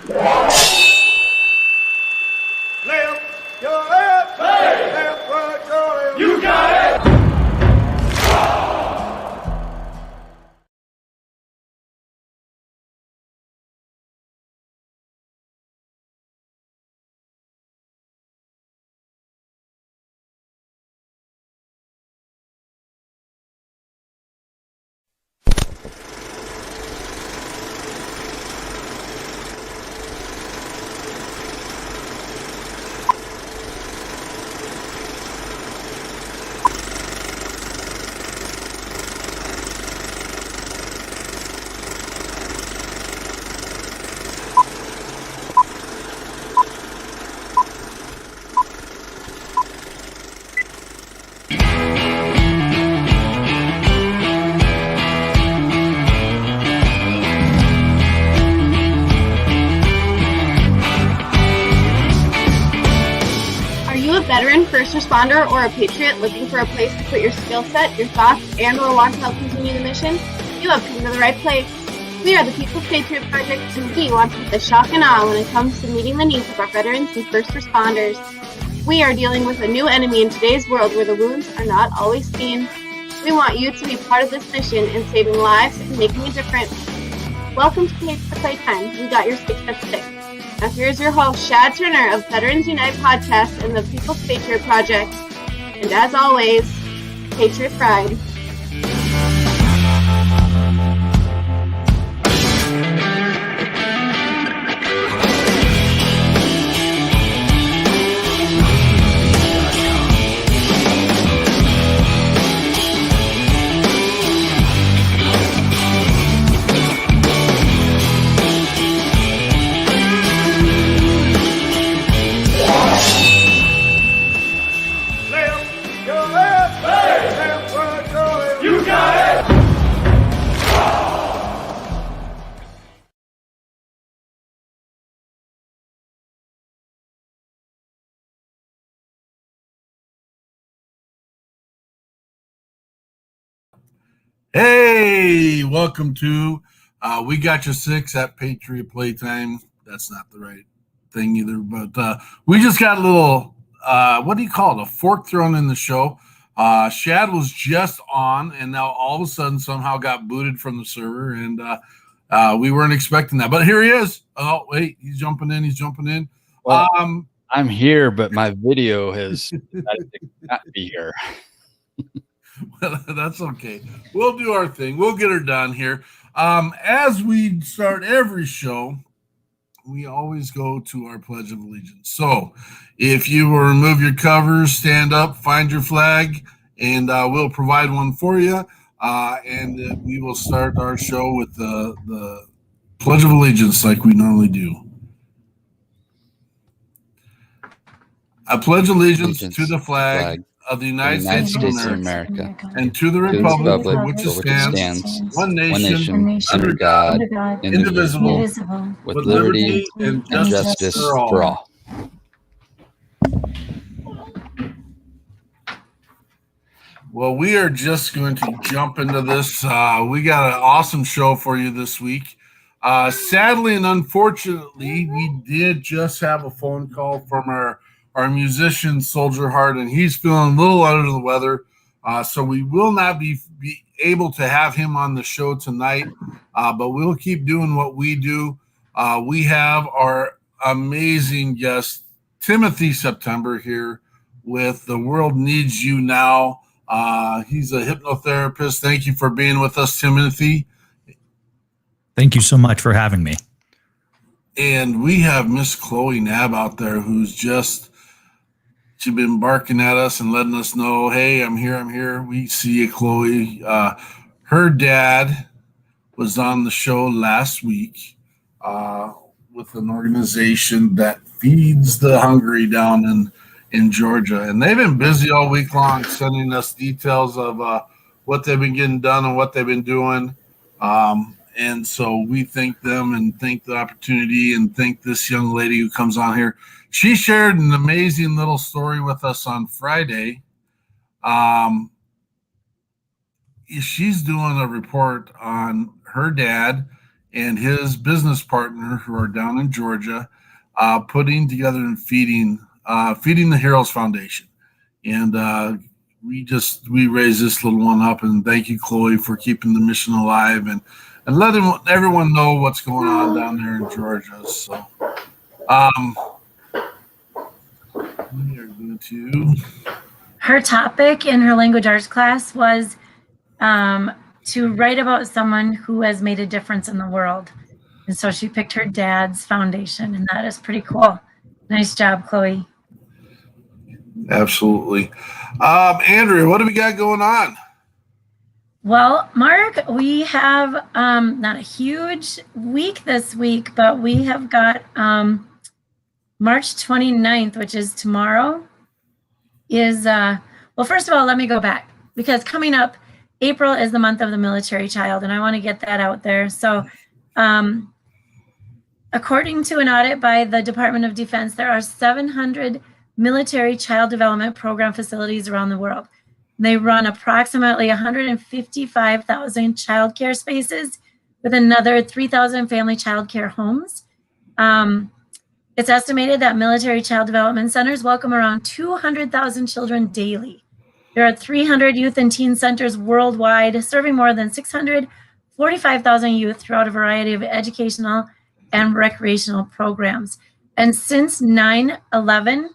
Left, your left, hey. Left, right, your left. You got it. Veteran, first responder, or a patriot looking for a place to put your skill set, your thoughts, and or want to help continue the mission? You have come to the right place. We are the People's Patriot Project, and we want to put the shock and awe when it comes to meeting the needs of our veterans and first responders. We are dealing with a new enemy in today's world where the wounds are not always seen. We want you to be part of this mission in saving lives and making a difference. Welcome to Playtime. We got your 6 at 6. Now here's your host, Shad Turner of Veterans Unite Podcast and the People's Patriot Project. And as always, Patriot Pride. Hey, welcome to We Got You 6 at Patriot Playtime. That's not the right thing either, but we just got a little, what do you call it, a fork thrown in the show. Shad was just on, and now all of a sudden somehow got booted from the server, and we weren't expecting that. But here he is. Oh, wait, he's jumping in. Well, I'm here, but my video has decided to not be here. Well, that's okay. We'll do our thing. We'll get her done here. As we start every show, we always go to our Pledge of Allegiance. So if you will remove your covers, stand up, find your flag, and we'll provide one for you. And we will start our show with the Pledge of Allegiance like we normally do. I pledge allegiance to the flag of the United States of America and to the republic for which it stands, one nation, under God, indivisible, with liberty and justice for all. Well, we are just going to jump into this. We got an awesome show for you this week. Sadly and unfortunately, we did just have a phone call from our musician, Soldier Heart, and he's feeling a little under the weather. So we will not be able to have him on the show tonight, but we'll keep doing what we do. We have our amazing guest, Timothy September, here with The World Needs You Now. He's a hypnotherapist. Thank you for being with us, Timothy. Thank you so much for having me. And we have Miss Chloe Nab out there who's she's been barking at us and letting us know, hey, I'm here. We see you, Chloe. Her dad was on the show last week with an organization that feeds the hungry down in Georgia. And they've been busy all week long sending us details of what they've been getting done and what they've been doing. And so we thank them and thank the opportunity and thank this young lady who comes on here. She shared an amazing little story with us on Friday. She's doing a report on her dad and his business partner, who are down in Georgia, putting together and feeding the Heroes Foundation. And we raised this little one up, and thank you, Chloe, for keeping the mission alive and letting everyone know what's going on down there in Georgia. So we are going to. Her topic in her language arts class was to write about someone who has made a difference in the world. And so she picked her dad's foundation, and that is pretty cool. Nice job, Chloe. Absolutely. Andrea, what do we got going on? Well, Mark, we have not a huge week this week, but we have got March 29th, which is tomorrow, is, well, first of all, let me go back, because coming up, April is the month of the military child, and I want to get that out there. So according to an audit by the Department of Defense, there are 700 military child development program facilities around the world. They run approximately 155,000 child care spaces with another 3,000 family child care homes. It's estimated that military child development centers welcome around 200,000 children daily. There are 300 youth and teen centers worldwide, serving more than 645,000 youth throughout a variety of educational and recreational programs. And since 9/11,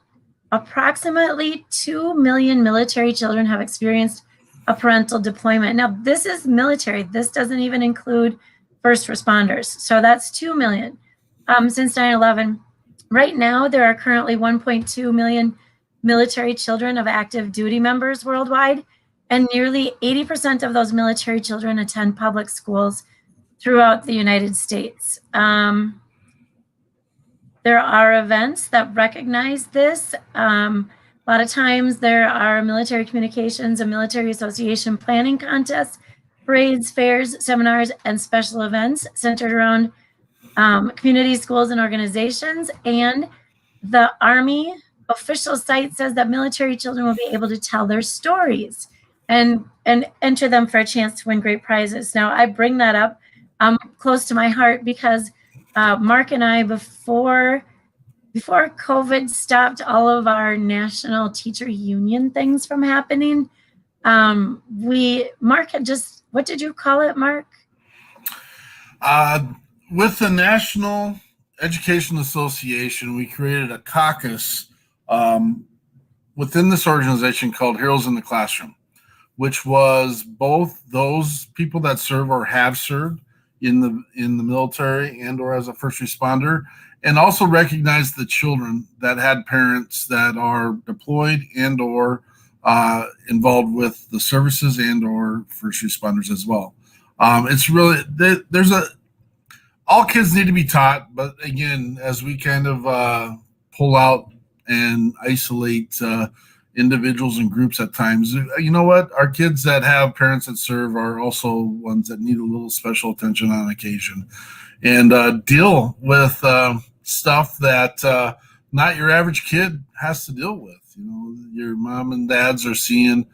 approximately 2 million military children have experienced a parental deployment. Now, this is military. This doesn't even include first responders. So that's 2 million since 9/11. Right now, there are currently 1.2 million military children of active duty members worldwide, and nearly 80% of those military children attend public schools throughout the United States. There are events that recognize this. A lot of times there are military communications and military association planning contests, parades, fairs, seminars, and special events centered around community, schools, and organizations. And the Army official site says that military children will be able to tell their stories and enter them for a chance to win great prizes. Now, I bring that up close to my heart because Mark and I, before COVID stopped all of our national teacher union things from happening, Mark had just, what did you call it, Mark? With the National Education Association, we created a caucus within this organization called Heroes in the Classroom, which was both those people that serve or have served in the military and or as a first responder, and also recognize the children that had parents that are deployed and or involved with the services and or first responders as well. It's really, all kids need to be taught, but again, as we kind of pull out and isolate individuals and groups at times, you know what? Our kids that have parents that serve are also ones that need a little special attention on occasion, and deal with stuff that not your average kid has to deal with. You know, your mom and dads are seeing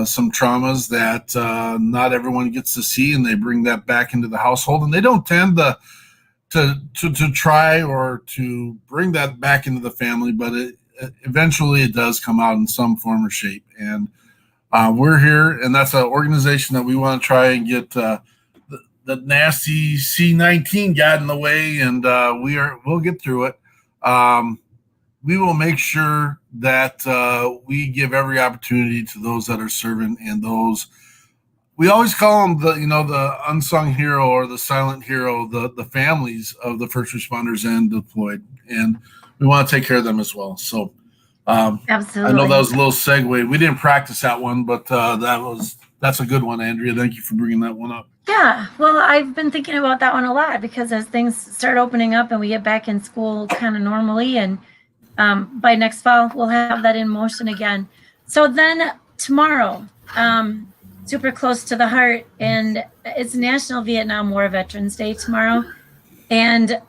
some traumas that not everyone gets to see, and they bring that back into the household, and they don't tend to try or to bring that back into the family, but eventually it does come out in some form or shape. And we're here, and that's an organization that we want to try and get the nasty C-19 got in the way, and we'll get through it. We will make sure that we give every opportunity to those that are serving, and those, we always call them the unsung hero or the silent hero, the families of the first responders and deployed, and we want to take care of them as well. So Absolutely. I know that was a little segue. We didn't practice that one, but that's a good one, Andrea. Thank you for bringing that one up. Yeah, well, I've been thinking about that one a lot, because as things start opening up and we get back in school kind of normally, and by next fall, we'll have that in motion again. So then tomorrow, super close to the heart, and it's National Vietnam War Veterans Day tomorrow. And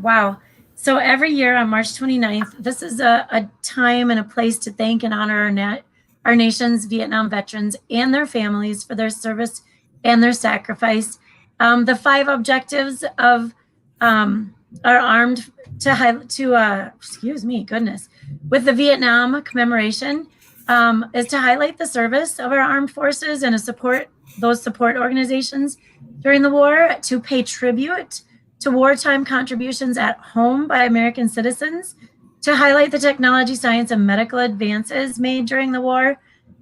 wow. So every year on March 29th, this is a time and a place to thank and honor our nation's Vietnam veterans and their families for their service and their sacrifice. The 5 objectives of are armed with the Vietnam commemoration is to highlight the service of our armed forces and to support those support organizations during the war, to pay tribute to wartime contributions at home by American citizens, to highlight the technology, science, and medical advances made during the war,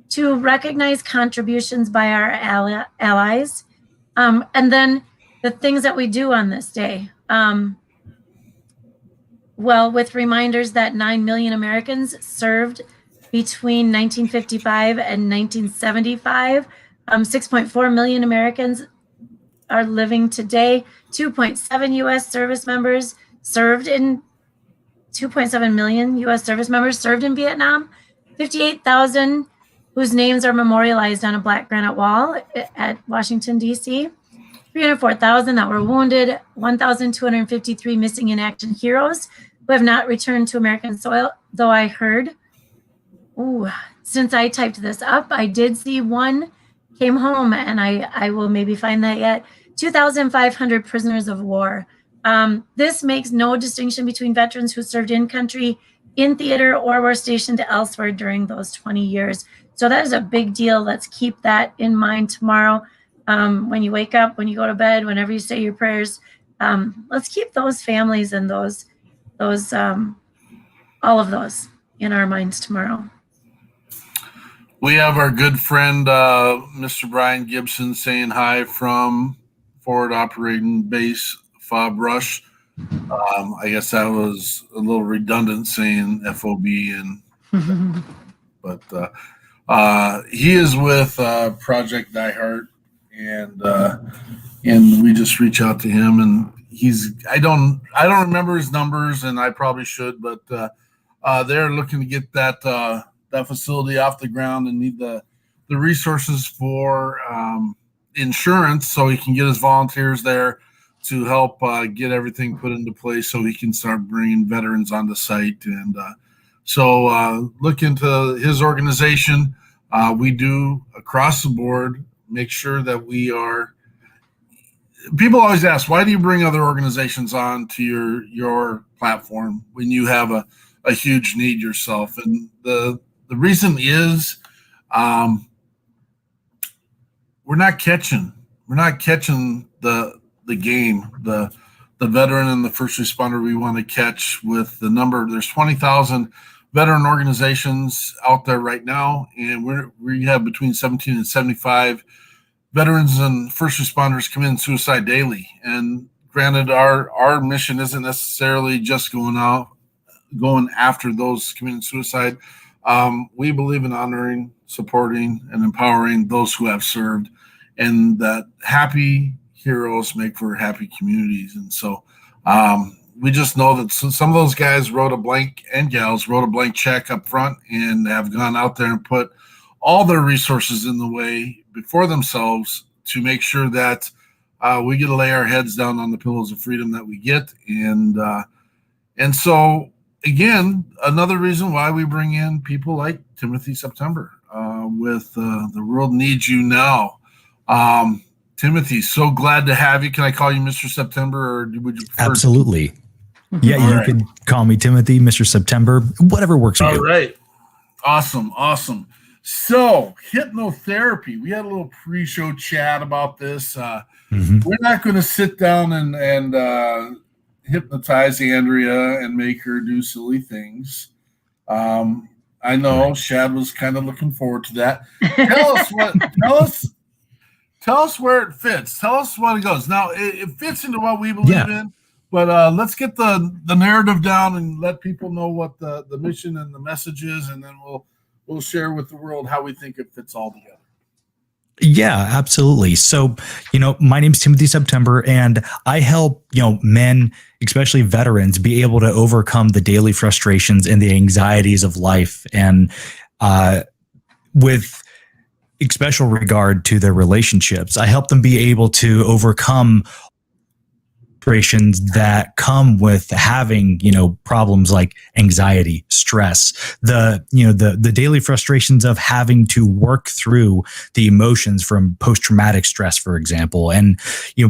to recognize contributions by our allies, and then the things that we do on this day. Well, with reminders that 9 million Americans served between 1955 and 1975. 6.4 million Americans are living today. 2.7 U.S. service members served in 2.7 million U.S. service members served in Vietnam. 58,000 whose names are memorialized on a black granite wall at Washington, D.C. 304,000 that were wounded. 1,253 missing in action heroes who have not returned to American soil, though I heard, since I typed this up, I did see one came home, and I will maybe find that yet. 2,500 prisoners of war. This makes no distinction between veterans who served in country, in theater, or were stationed elsewhere during those 20 years. So that is a big deal. Let's keep that in mind tomorrow. When you wake up, when you go to bed, whenever you say your prayers, let's keep those families and those all of those in our minds tomorrow. We have our good friend, Mr. Brian Gibson, saying hi from Forward Operating Base Fob Rush. I guess that was a little redundant saying FOB, but he is with Project Die Hard, and we just reach out to him, and I don't remember his numbers, and I probably should, but they're looking to get that facility off the ground and need the resources for insurance, so he can get his volunteers there to help get everything put into place so he can start bringing veterans on the site. And so look into his organization. We do across the board make sure that we are. People always ask, why do you bring other organizations on to your platform when you have a huge need yourself? And the reason is we're not catching the game, the veteran and the first responder we want to catch with the number. There's 20,000 veteran organizations out there right now, and we have between 17 and 75 veterans and first responders commit suicide daily. And granted, our mission isn't necessarily just going after those committing suicide. We believe in honoring, supporting, and empowering those who have served, and that happy heroes make for happy communities. And so we just know that some of those guys and gals wrote a blank check up front and have gone out there and put all their resources in the way before themselves to make sure that we get to lay our heads down on the pillows of freedom that we get. And so, again, another reason why we bring in people like Timothy September with The World Needs You Now. Timothy, so glad to have you. Can I call you Mr. September, or would you prefer? Absolutely. Yeah, All you right. could call me Timothy, Mr. September, whatever works for you. All right. Awesome. So, hypnotherapy. We had a little pre-show chat about this. We're not going to sit down and hypnotize Andrea and make her do silly things. I know Shad was kind of looking forward to that. Tell us where it fits. Tell us what it goes. Now, it fits into what we believe in, but let's get the narrative down and let people know what the mission and the message is, and then we'll share with the world how we think it fits all together. Yeah, absolutely. So, my name's Timothy September, and I help, men, especially veterans, be able to overcome the daily frustrations and the anxieties of life. And with special regard to their relationships, I help them be able to overcome frustrations that come with having, problems like anxiety, stress, the daily frustrations of having to work through the emotions from post-traumatic stress, for example, and,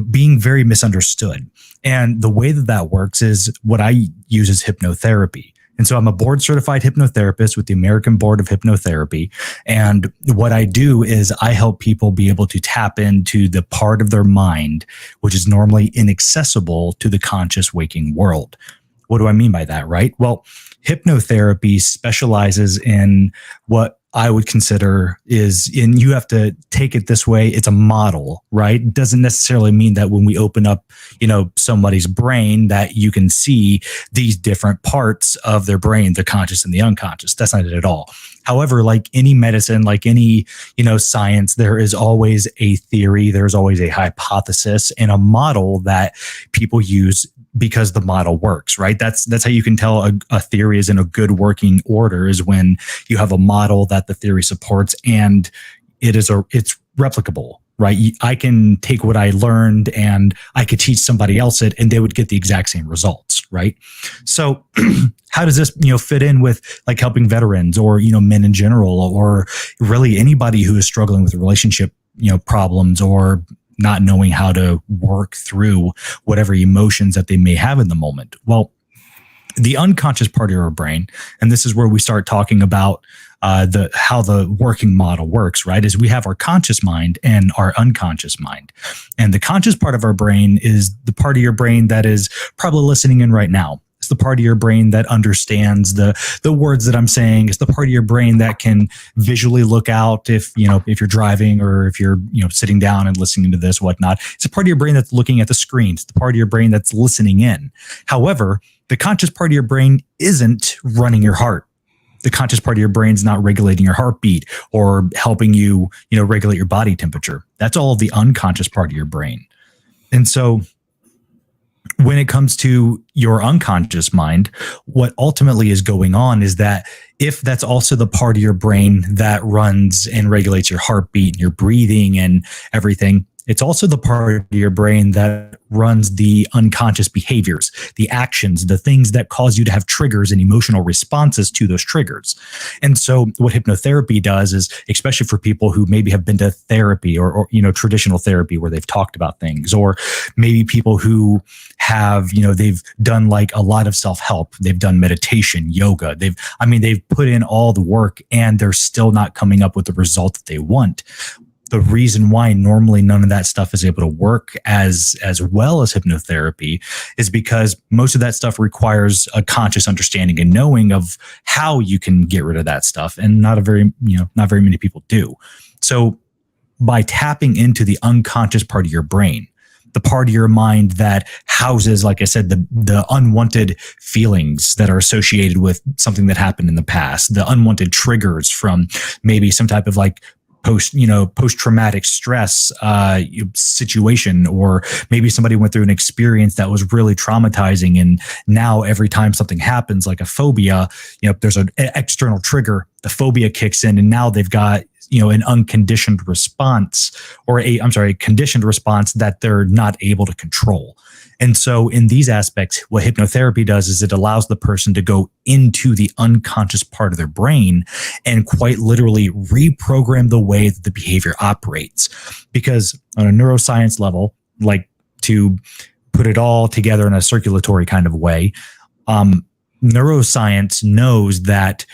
being very misunderstood. And the way that works is what I use is hypnotherapy. And so I'm a board certified hypnotherapist with the American Board of Hypnotherapy. And what I do is I help people be able to tap into the part of their mind, which is normally inaccessible to the conscious waking world. What do I mean by that, right? Well, hypnotherapy specializes in what I would consider and you have to take it this way, it's a model, right? It doesn't necessarily mean that when we open up, somebody's brain that you can see these different parts of their brain, the conscious and the unconscious. That's not it at all. However, like any medicine, like any, science, there is always a theory, there's always a hypothesis and a model that people use because the model works, right? That's how you can tell a theory is in a good working order, is when you have a model that the theory supports and it's replicable, right? I can take what I learned and I could teach somebody else it and they would get the exact same results, right? So how does this, fit in with like helping veterans or, men in general, or really anybody who is struggling with relationship, problems, or not knowing how to work through whatever emotions that they may have in the moment? Well, the unconscious part of our brain, and this is where we start talking about how the working model works, right? Is we have our conscious mind and our unconscious mind. And the conscious part of our brain is the part of your brain that is probably listening in right now. It's the part of your brain that understands the words that I'm saying. It's the part of your brain that can visually look out if you're driving or if you're, sitting down and listening to this, whatnot. It's a part of your brain that's looking at the screen. It's the part of your brain that's listening in. However, the conscious part of your brain isn't running your heart. The conscious part of your brain is not regulating your heartbeat or helping you, regulate your body temperature. That's all the unconscious part of your brain. And so when it comes to your unconscious mind, what ultimately is going on is that if that's also the part of your brain that runs and regulates your heartbeat and your breathing and everything, it's also the part of your brain that runs the unconscious behaviors, the actions, the things that cause you to have triggers and emotional responses to those triggers. And so what hypnotherapy does is, especially for people who maybe have been to therapy or traditional therapy where they've talked about things, or maybe people who have, they've done like a lot of self-help, they've done meditation, yoga, they've put in all the work and they're still not coming up with the result that they want. The reason why normally none of that stuff is able to work as well as hypnotherapy is because most of that stuff requires a conscious understanding and knowing of how you can get rid of that stuff. And not very many people do. So by tapping into the unconscious part of your brain, the part of your mind that houses, like I said, the unwanted feelings that are associated with something that happened in the past, the unwanted triggers from maybe some type of like post-traumatic stress situation, or maybe somebody went through an experience that was really traumatizing. And now every time something happens, like a phobia, there's an external trigger, the phobia kicks in, and now they've got, an unconditioned response, or a conditioned response that they're not able to control. And so in these aspects, what hypnotherapy does is it allows the person to go into the unconscious part of their brain and quite literally reprogram the way that the behavior operates. Because on a neuroscience level, like to put it all together in a circulatory kind of way, neuroscience knows that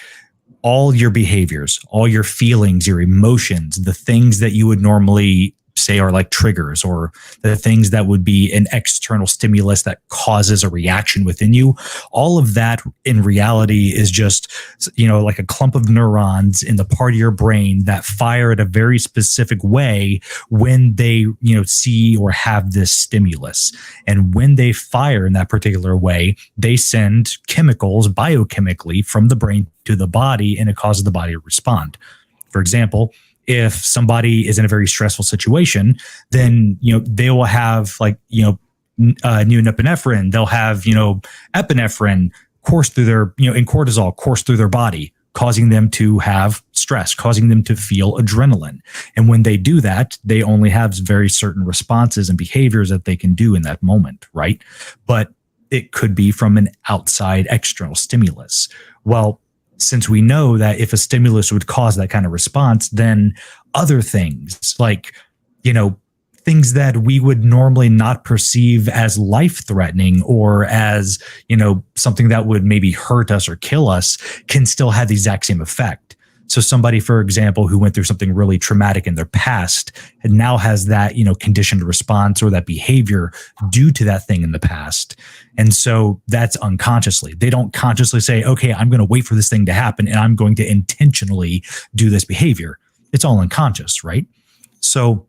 all your behaviors, all your feelings, your emotions, the things that you would normally say are like triggers, or the things that would be an external stimulus that causes a reaction within you, all of that in reality is just, like a clump of neurons in the part of your brain that fire at a very specific way when they, see or have this stimulus. And when they fire in that particular way, they send chemicals biochemically from the brain to the body, and it causes the body to respond. For example, if somebody is in a very stressful situation, then, they will have neoepinephrine, they'll have, epinephrine course through their, and cortisol course through their body, causing them to have stress, causing them to feel adrenaline. And when they do that, they only have very certain responses and behaviors that they can do in that moment, right? But it could be from an outside external stimulus. Well, since we know that if a stimulus would cause that kind of response, then other things like, things that we would normally not perceive as life-threatening or as, something that would maybe hurt us or kill us can still have the exact same effect. So somebody, for example, who went through something really traumatic in their past and now has that, conditioned response or that behavior due to that thing in the past. And so that's unconsciously. They don't consciously say, okay, I'm going to wait for this thing to happen and I'm going to intentionally do this behavior. It's all unconscious, right? So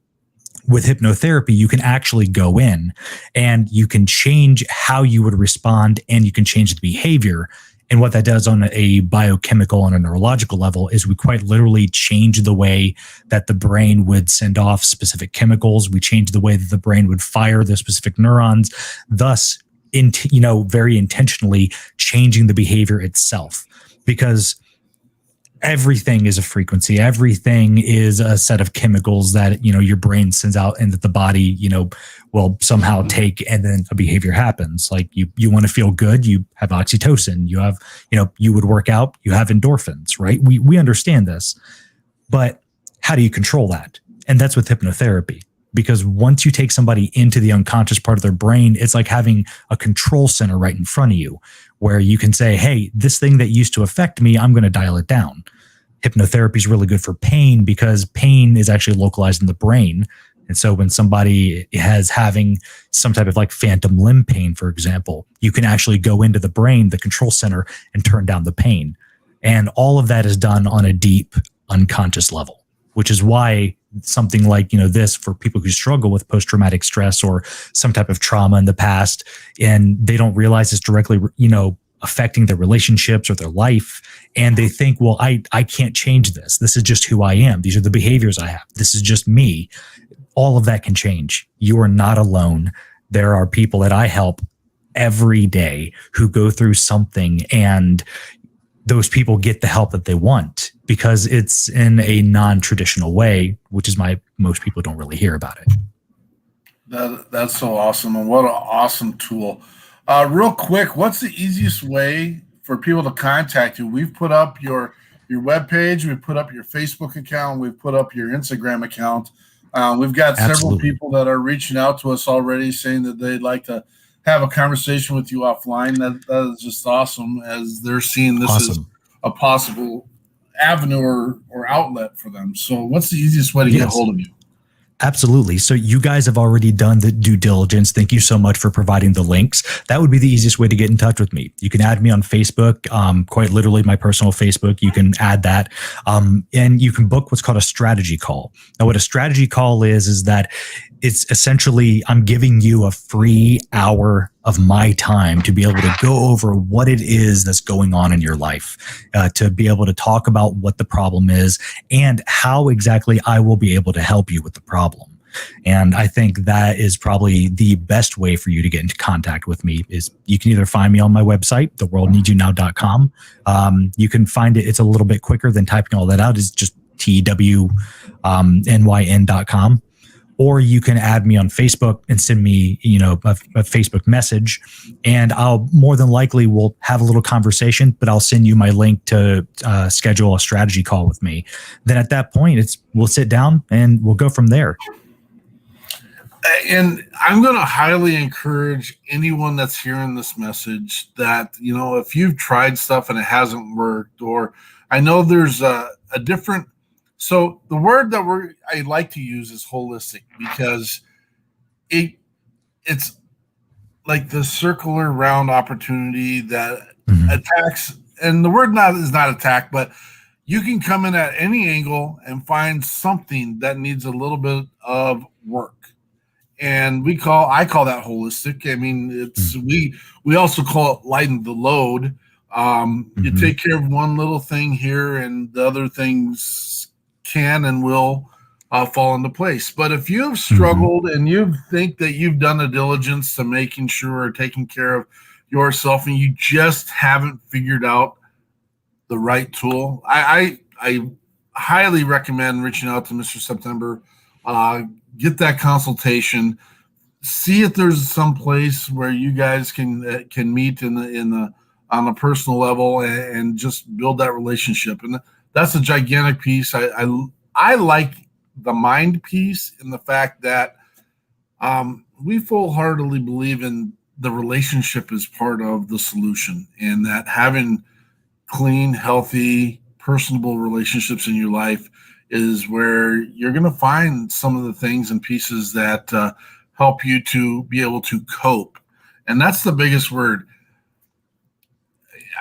with hypnotherapy, you can actually go in and you can change how you would respond and you can change the behavior. And what that does on a biochemical and a neurological level is we quite literally change the way that the brain would send off specific chemicals. We change the way that the brain would fire the specific neurons, thus, very intentionally changing the behavior itself. Because everything is a frequency. Everything is a set of chemicals that, your brain sends out and that the body, will somehow take, and then a behavior happens. Like you want to feel good, you have oxytocin, you have, you would work out, you have endorphins, right? We understand this, but how do you control that? And that's with hypnotherapy. Because once you take somebody into the unconscious part of their brain, it's like having a control center right in front of you where you can say, hey, this thing that used to affect me, I'm going to dial it down. Hypnotherapy is really good for pain because pain is actually localized in the brain. And so when somebody has having some type of like phantom limb pain, for example, you can actually go into the brain, the control center, and turn down the pain. And all of that is done on a deep unconscious level, which is why something like, this for people who struggle with post-traumatic stress or some type of trauma in the past, and they don't realize it's directly, affecting their relationships or their life. And they think, well, I can't change this. This is just who I am. These are the behaviors I have. This is just me. All of that can change. You are not alone. There are people that I help every day who go through something, and those people get the help that they want because it's in a non-traditional way, which is why most people don't really hear about it. That's so awesome. And what an awesome tool. Real quick, what's the easiest way for people to contact you? We've put up your webpage, we've put up your Facebook account, we've put up your Instagram account. We've got several people that are reaching out to us already saying that they'd like to have a conversation with you offline. That is just awesome, as they're seeing this as a possible avenue or outlet for them. So what's the easiest way to get a hold of you? Absolutely. So you guys have already done the due diligence. Thank you so much for providing the links. That would be the easiest way to get in touch with me. You can add me on Facebook, quite literally my personal Facebook. You can add that. And you can book what's called a strategy call. Now, what a strategy call is that it's essentially I'm giving you a free hour of my time to be able to go over what it is that's going on in your life, to be able to talk about what the problem is and how exactly I will be able to help you with the problem. And I think that is probably the best way for you to get into contact with me is you can either find me on my website, theworldneedsyounow.com. You can find it. It's a little bit quicker than typing all that out. It's just TWNYN.com. Or you can add me on Facebook and send me, a Facebook message, and I'll more than likely will have a little conversation, but I'll send you my link to schedule a strategy call with me. Then at that point, we'll sit down and we'll go from there. And I'm going to highly encourage anyone that's hearing this message that, if you've tried stuff and it hasn't worked, or I know there's a different. So the word that I like to use is holistic because it's like the circular round opportunity that attacks, and the word is not attack, but you can come in at any angle and find something that needs a little bit of work. And I call that holistic. I mean, it's we also call it lighten the load. You take care of one little thing here and the other things can and will fall into place. But if you've struggled and you think that you've done a diligence to making sure or taking care of yourself and you just haven't figured out the right tool. I highly recommend reaching out to Mr. September. Get that consultation. See if there's some place where you guys can meet in the on a personal level and just build that relationship. And that's a gigantic piece. I like the mind piece in the fact that we full-heartedly believe in the relationship is part of the solution, and that having clean, healthy, personable relationships in your life is where you're going to find some of the things and pieces that help you to be able to cope. And that's the biggest word.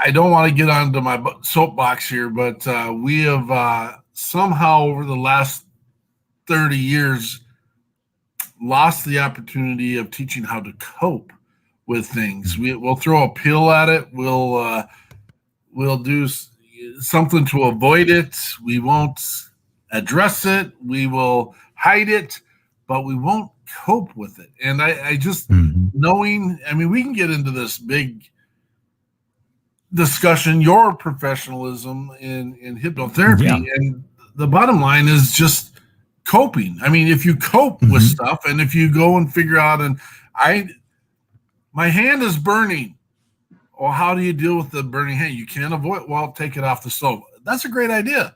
I don't want to get onto my soapbox here, but we have somehow over the last 30 years lost the opportunity of teaching how to cope with things. We'll throw a pill at it. We'll do something to avoid it. We won't address it. We will hide it, but we won't cope with it. And I just knowing, I mean, we can get into this big discussion, your professionalism in hypnotherapy. And the bottom line is just coping. I mean, if you cope with stuff, and if you go and figure out, and my hand is burning. Well, how do you deal with the burning hand? You can't avoid. Well, take it off the stove. That's a great idea.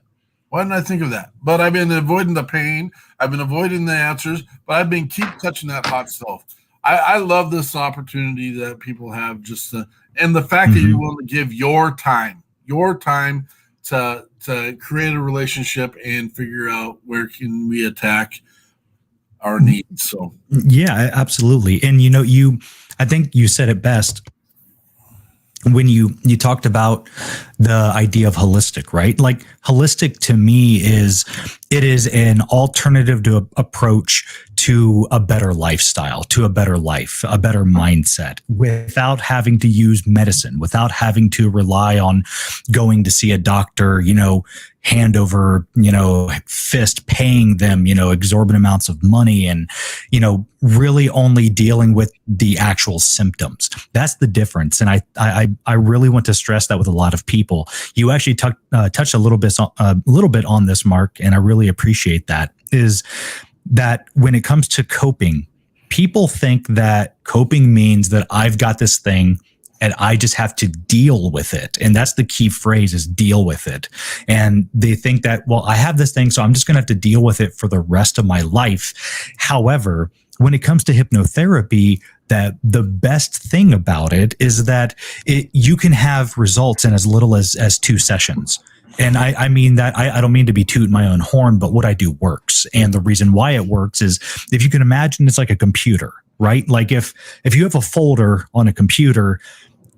Why didn't I think of that? But I've been avoiding the pain. I've been avoiding the answers, but I've been keep touching that hot stove. I love this opportunity that people have and the fact that you're willing to give your time to create a relationship and figure out where can we attack our needs. So yeah, absolutely. And I think you said it best when you talked about the idea of holistic, right? Like holistic to me is an alternative to approach to a better lifestyle, to a better life, a better mindset, without having to use medicine, without having to rely on going to see a doctor, hand over, fist, paying them, exorbitant amounts of money, and, really only dealing with the actual symptoms. That's the difference. And I really want to stress that with a lot of people. You actually touched a little bit on this, Mark, and I really appreciate that, is that when it comes to coping, people think that coping means that I've got this thing and I just have to deal with it. And that's the key phrase, is deal with it. And they think that, well, I have this thing, so I'm just going to have to deal with it for the rest of my life. However, when it comes to hypnotherapy, that the best thing about it is that you can have results in as little as 2 sessions. And I mean that, I don't mean to be tooting my own horn, but what I do works. And the reason why it works is, if you can imagine, it's like a computer, right? Like if you have a folder on a computer,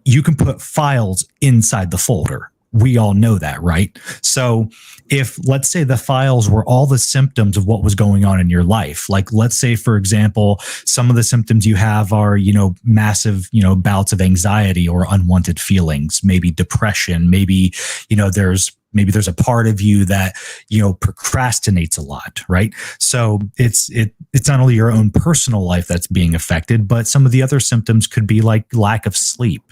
you can put files inside the folder. We all know that, right? So if, let's say, the files were all the symptoms of what was going on in your life, like let's say, for example, some of the symptoms you have are, massive, bouts of anxiety or unwanted feelings, maybe depression, maybe, there's a part of you that, procrastinates a lot, right? So it's not only your own personal life that's being affected, but some of the other symptoms could be like lack of sleep,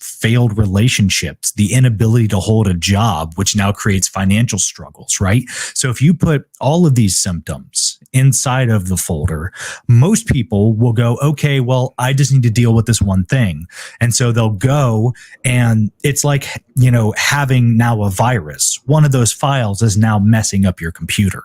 failed relationships, the inability to hold a job, which now creates financial struggles, right? So if you put all of these symptoms inside of the folder, most people will go, okay, well, I just need to deal with this one thing. And so they'll go, and it's like, having now a virus. One of those files is now messing up your computer.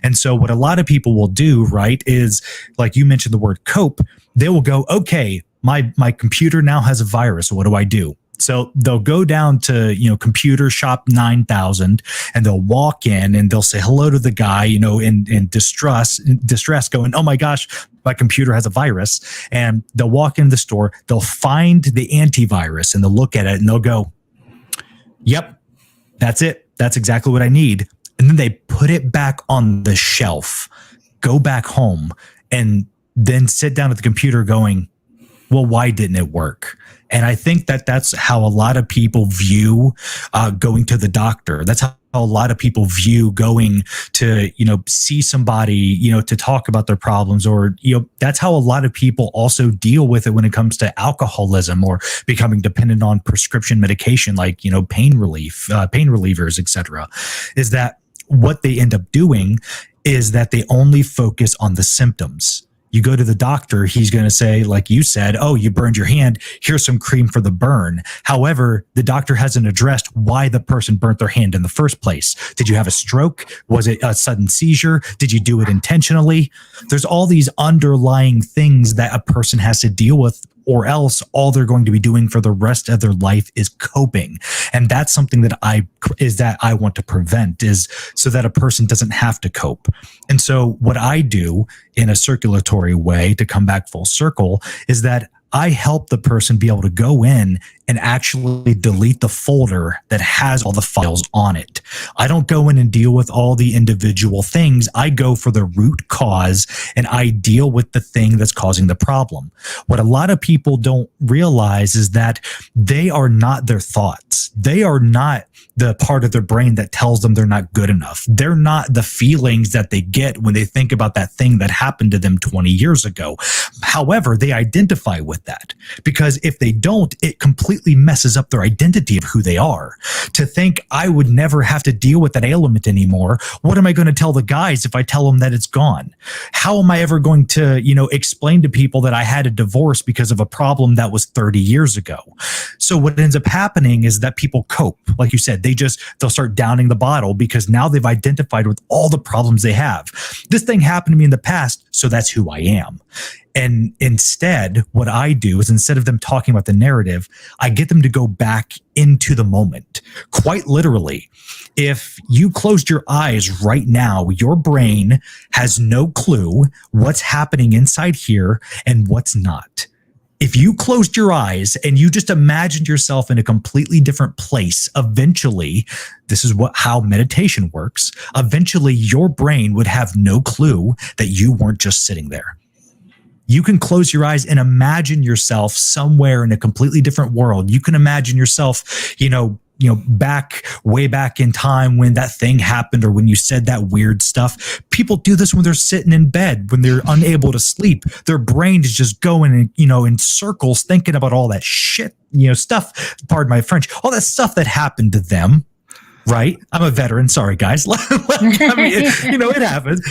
And so what a lot of people will do, right, is, like you mentioned the word cope, they will go, okay, my computer now has a virus. What do I do? So they'll go down to, Computer Shop 9000, and they'll walk in and they'll say hello to the guy, in distress going, oh my gosh, my computer has a virus. And they'll walk into the store, they'll find the antivirus, and they'll look at it and they'll go, yep, that's it. That's exactly what I need. And then they put it back on the shelf, go back home, and then sit down at the computer going, well, why didn't it work? And I think that that's how a lot of people view going to the doctor. That's how a lot of people view going to, see somebody, to talk about their problems, or, that's how a lot of people also deal with it when it comes to alcoholism or becoming dependent on prescription medication, like, pain relievers, etc. Is that what they end up doing is that they only focus on the symptoms. You go to the doctor, he's going to say, like you said, oh, you burned your hand. Here's some cream for the burn. However, the doctor hasn't addressed why the person burnt their hand in the first place. Did you have a stroke? Was it a sudden seizure? Did you do it intentionally? There's all these underlying things that a person has to deal with, or else all they're going to be doing for the rest of their life is coping. And that's something that I want to prevent, is so that a person doesn't have to cope. And so what I do in a circulatory way, to come back full circle, is that I help the person be able to go in and actually delete the folder that has all the files on it. I don't go in and deal with all the individual things. I go for the root cause and I deal with the thing that's causing the problem. What a lot of people don't realize is that they are not their thoughts. They are not the part of their brain that tells them they're not good enough. They're not the feelings that they get when they think about that thing that happened to them 20 years ago. However, they identify with that, because if they don't, it completely messes up their identity of who they are. To think, I would never have to deal with that ailment anymore. What am I going to tell the guys if I tell them that it's gone? How am I ever going to, explain to people that I had a divorce because of a problem that was 30 years ago? So what ends up happening is that people cope. Like you said, they'll start downing the bottle because now they've identified with all the problems they have. This thing happened to me in the past, so that's who I am. And instead, what I do is, instead of them talking about the narrative, I get them to go back into the moment. Quite literally, if you closed your eyes right now, your brain has no clue what's happening inside here and what's not. If you closed your eyes and you just imagined yourself in a completely different place, eventually, this is how meditation works. Eventually, your brain would have no clue that you weren't just sitting there. You can close your eyes and imagine yourself somewhere in a completely different world. You can imagine yourself, way back in time when that thing happened, or when you said that weird stuff. People do this when they're sitting in bed, when they're unable to sleep. Their brain is just going, in circles, thinking about all that shit, stuff, pardon my French, all that stuff that happened to them. Right? I'm a veteran. Sorry, guys. It happens.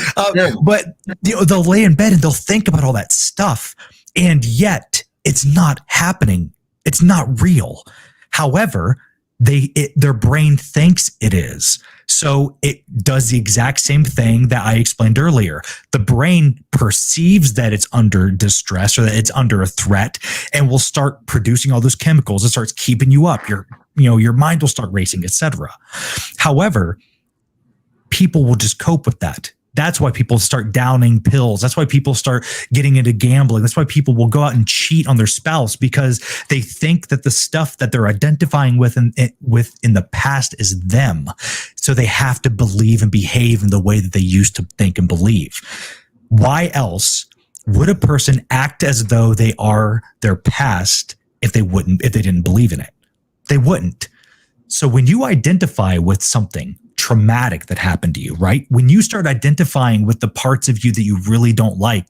But they'll lay in bed and they'll think about all that stuff. And yet it's not happening. It's not real. However, their brain thinks it is. So it does the exact same thing that I explained earlier. The brain perceives that it's under distress or that it's under a threat, and will start producing all those chemicals. It starts keeping you up. Your mind will start racing, etc. However, people will just cope with that. That's why people start downing pills. That's why people start getting into gambling. That's why people will go out and cheat on their spouse, because they think that the stuff that they're identifying with in the past is them. So they have to believe and behave in the way that they used to think and believe. Why else would a person act as though they are their past if they didn't believe in it? They wouldn't. So when you identify with something traumatic that happened to you, right? When you start identifying with the parts of you that you really don't like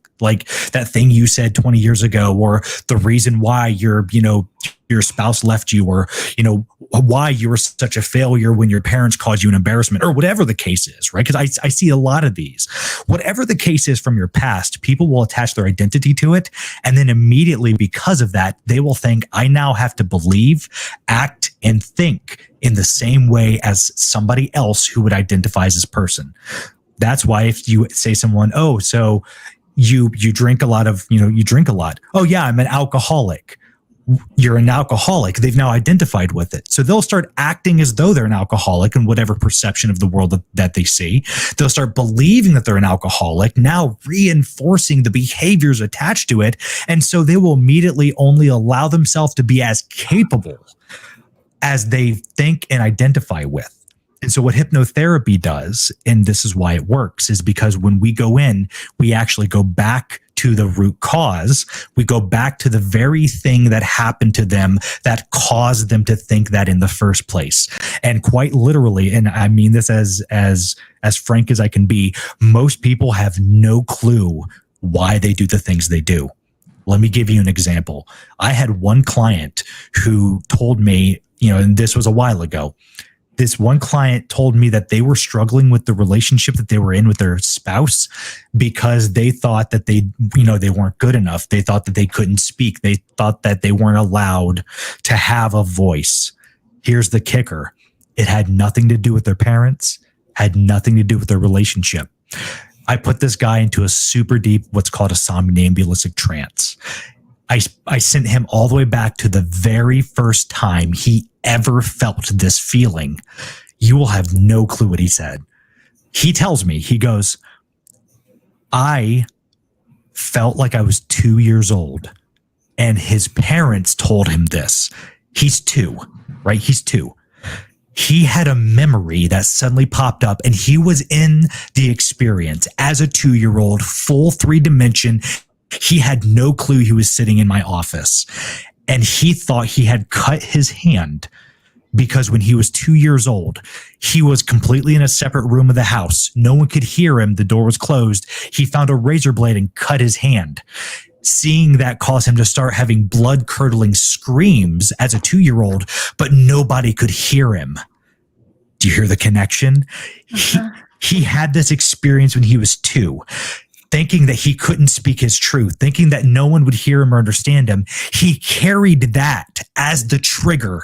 that thing you said 20 years ago, or the reason why your spouse left you, or, why you were such a failure when your parents caused you an embarrassment, or whatever the case is, right? Because I see a lot of these. Whatever the case is from your past, people will attach their identity to it. And then immediately, because of that, they will think, I now have to believe, act, and think in the same way as somebody else who would identify as this person. That's why if you say someone, oh, so you drink a lot. Oh yeah, I'm an alcoholic. You're an alcoholic. They've now identified with it. So they'll start acting as though they're an alcoholic in whatever perception of the world that they see. They'll start believing that they're an alcoholic, now reinforcing the behaviors attached to it. And so they will immediately only allow themselves to be as capable as they think and identify with. And so what hypnotherapy does, and this is why it works, is because when we go in, we actually go back to the root cause. We go back to the very thing that happened to them that caused them to think that in the first place. And quite literally, and I mean this as frank as I can be, most people have no clue why they do the things they do. Let me give you an example. I had one client who told me, and this was a while ago, this one client told me that they were struggling with the relationship that they were in with their spouse because they thought that they weren't good enough. They thought that they couldn't speak. They thought that they weren't allowed to have a voice. Here's the kicker. It had nothing to do with their parents, had nothing to do with their relationship. I put this guy into a super deep, what's called a somnambulistic trance. I sent him all the way back to the very first time he ever felt this feeling. You will have no clue what he said. He tells me, he goes, I felt like I was 2 years old and his parents told him this. He's 2, right? He's 2. He had a memory that suddenly popped up and he was in the experience as a 2-year-old, full 3-dimension. He had no clue he was sitting in my office, and he thought he had cut his hand because when he was 2 years old, he was completely in a separate room of the house. No one could hear him. The door was closed. He found a razor blade and cut his hand. Seeing that caused him to start having blood-curdling screams as a 2-year-old, but nobody could hear him. Do you hear the connection? He had this experience when he was 2. Thinking that he couldn't speak his truth, thinking that no one would hear him or understand him. He carried that as the trigger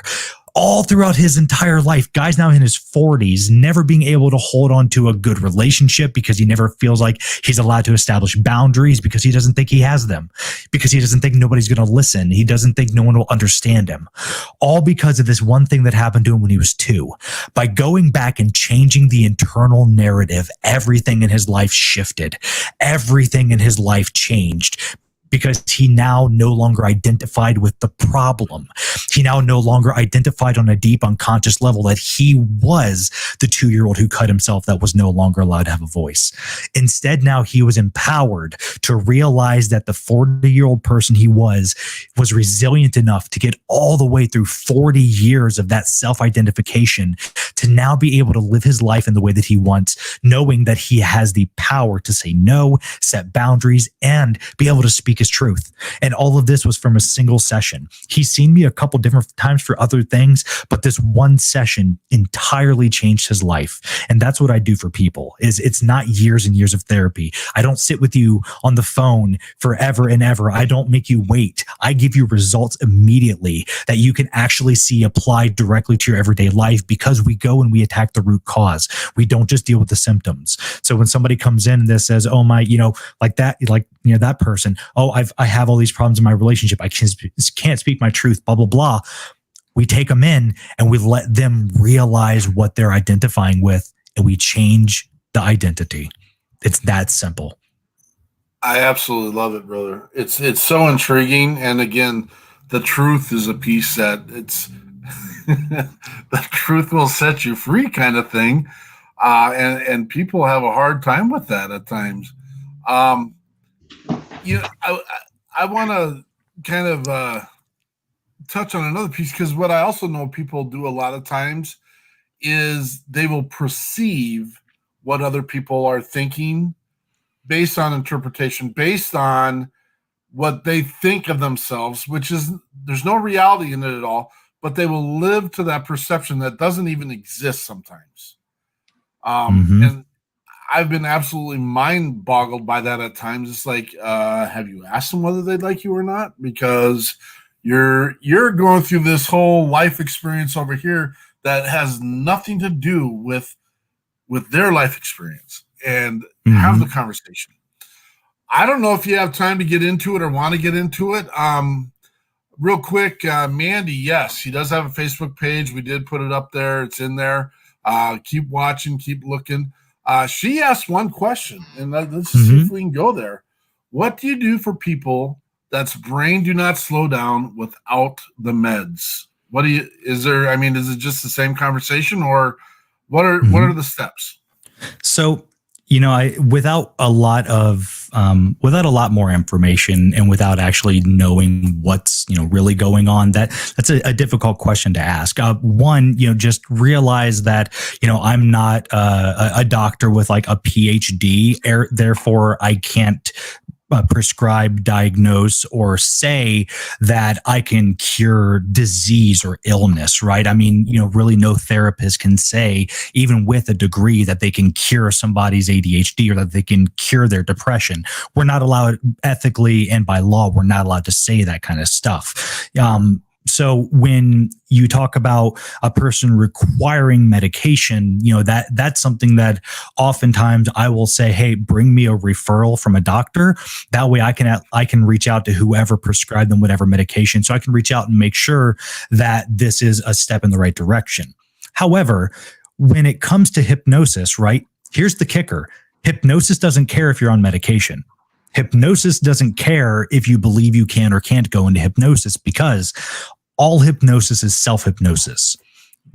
all throughout his entire life. Guy's now in his 40s, never being able to hold on to a good relationship because he never feels like he's allowed to establish boundaries because he doesn't think he has them, because he doesn't think nobody's going to listen. He doesn't think no one will understand him. All because of this one thing that happened to him when he was 2. By going back and changing the internal narrative, everything in his life shifted. Everything in his life changed. Because he now no longer identified with the problem. He now no longer identified on a deep unconscious level that he was the 2-year-old who cut himself that was no longer allowed to have a voice. Instead, now he was empowered to realize that the 40-year-old person he was resilient enough to get all the way through 40 years of that self-identification to now be able to live his life in the way that he wants, knowing that he has the power to say no, set boundaries, and be able to speak his truth. And all of this was from a single session. He's seen me a couple different times for other things, but this one session entirely changed his life. And that's what I do for people. It's not years and years of therapy. I don't sit with you on the phone forever and ever. I don't make you wait. I give you results immediately that you can actually see applied directly to your everyday life, because we go and we attack the root cause. We don't just deal with the symptoms. So when somebody comes in and this says, oh my, that person, oh, I have all these problems in my relationship. I can't speak my truth, blah, blah, blah. We take them in and we let them realize what they're identifying with, and we change the identity. It's that simple. I absolutely love it, brother. It's so intriguing. And again, the truth is a piece that it's the truth will set you free kind of thing. And people have a hard time with that at times. I want to kind of touch on another piece, because what I also know people do a lot of times is they will perceive what other people are thinking based on interpretation, based on what they think of themselves, which is, there's no reality in it at all, but they will live to that perception that doesn't even exist sometimes. And I've been absolutely mind boggled by that at times. It's like, have you asked them whether they'd like you or not? Because you're going through this whole life experience over here that has nothing to do with their life experience, and have the conversation. I don't know if you have time to get into it or want to get into it. Real quick, Mandy, yes, she does have a Facebook page. We did put it up there. It's in there. Keep watching, keep looking. She asked one question, and let's see if we can go there. What do you do for people that's brain do not slow down without the meds? Is it just the same conversation, or what are the steps? So Without a lot more information and without actually knowing what's, really going on, that's a difficult question to ask. One, just realize that, I'm not a doctor with like a PhD, therefore I can't prescribe, diagnose, or say that I can cure disease or illness, right? I mean, really no therapist can say, even with a degree, that they can cure somebody's ADHD or that they can cure their depression. We're not allowed, ethically and by law, we're not allowed to say that kind of stuff. So when you talk about a person requiring medication, that's something that oftentimes I will say, hey, bring me a referral from a doctor. That way I can reach out to whoever prescribed them whatever medication. So I can reach out and make sure that this is a step in the right direction. However, when it comes to hypnosis, right, here's the kicker. Hypnosis doesn't care if you're on medication. Hypnosis doesn't care if you believe you can or can't go into hypnosis, because all hypnosis is self-hypnosis.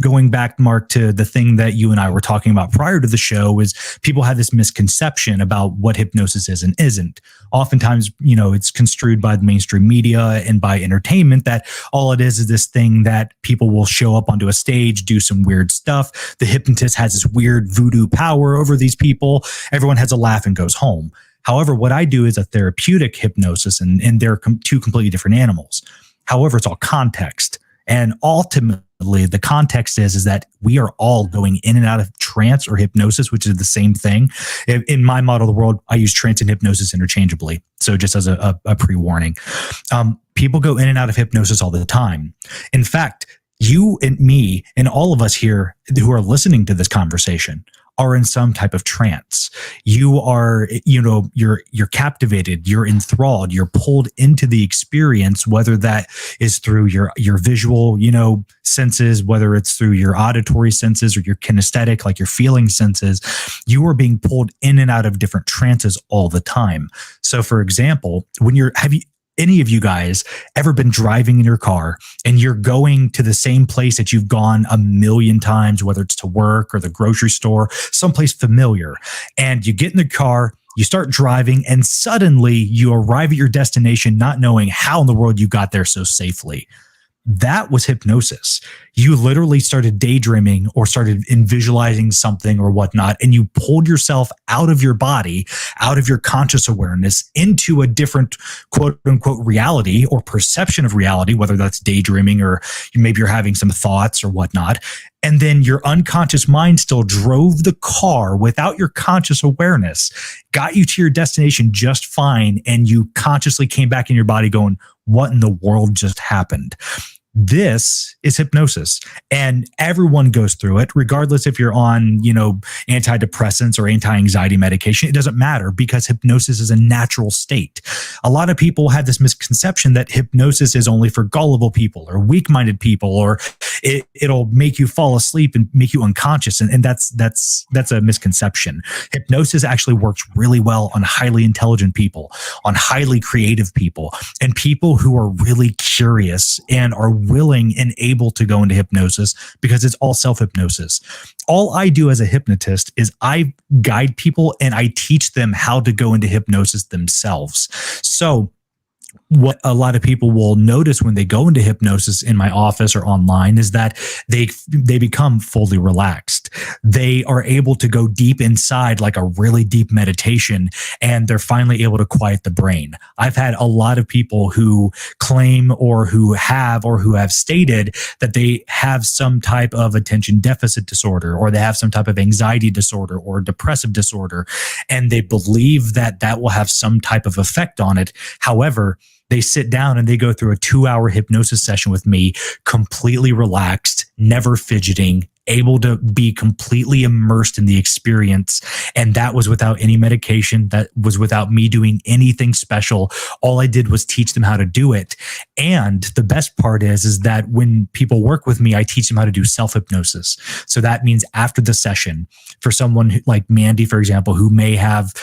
Going back, Mark, to the thing that you and I were talking about prior to the show, is people have this misconception about what hypnosis is and isn't. Oftentimes, it's construed by the mainstream media and by entertainment that all it is this thing that people will show up onto a stage, do some weird stuff. The hypnotist has this weird voodoo power over these people. Everyone has a laugh and goes home. However, what I do is a therapeutic hypnosis, and they're two completely different animals. However, it's all context. And ultimately, the context is that we are all going in and out of trance or hypnosis, which is the same thing. In my model of the world, I use trance and hypnosis interchangeably. So just as a pre-warning, people go in and out of hypnosis all the time. In fact, you and me and all of us here who are listening to this conversation are in some type of trance. You are, you're captivated, you're enthralled, you're pulled into the experience, whether that is through your visual, senses, whether it's through your auditory senses or your kinesthetic, like your feeling senses. You are being pulled in and out of different trances all the time. So for example, have any of you guys ever been driving in your car and you're going to the same place that you've gone a million times, whether it's to work or the grocery store, someplace familiar, and you get in the car, you start driving, and suddenly you arrive at your destination not knowing how in the world you got there so safely? That was hypnosis. You literally started daydreaming or started visualizing something or whatnot, and you pulled yourself out of your body, out of your conscious awareness, into a different quote unquote reality or perception of reality, whether that's daydreaming or maybe you're having some thoughts or whatnot. And then your unconscious mind still drove the car without your conscious awareness, got you to your destination just fine, and you consciously came back in your body going, what in the world just happened? This is hypnosis, and everyone goes through it, regardless if you're on, antidepressants or anti-anxiety medication. It doesn't matter, because hypnosis is a natural state. A lot of people have this misconception that hypnosis is only for gullible people or weak-minded people, or it'll make you fall asleep and make you unconscious, and that's a misconception. Hypnosis actually works really well on highly intelligent people, on highly creative people, and people who are really curious and are willing and able to go into hypnosis, because it's all self-hypnosis. All I do as a hypnotist is I guide people and I teach them how to go into hypnosis themselves. So what a lot of people will notice when they go into hypnosis in my office or online is that they become fully relaxed. They are able to go deep inside, like a really deep meditation, and they're finally able to quiet the brain. I've had a lot of people who claim or who have stated that they have some type of attention deficit disorder, or they have some type of anxiety disorder or depressive disorder, and they believe that that will have some type of effect on it. However, they sit down and they go through a 2-hour hypnosis session with me, completely relaxed, never fidgeting, able to be completely immersed in the experience. And that was without any medication. That was without me doing anything special. All I did was teach them how to do it. And the best part is that when people work with me, I teach them how to do self-hypnosis. So that means after the session, for someone like Mandy, for example, who may have,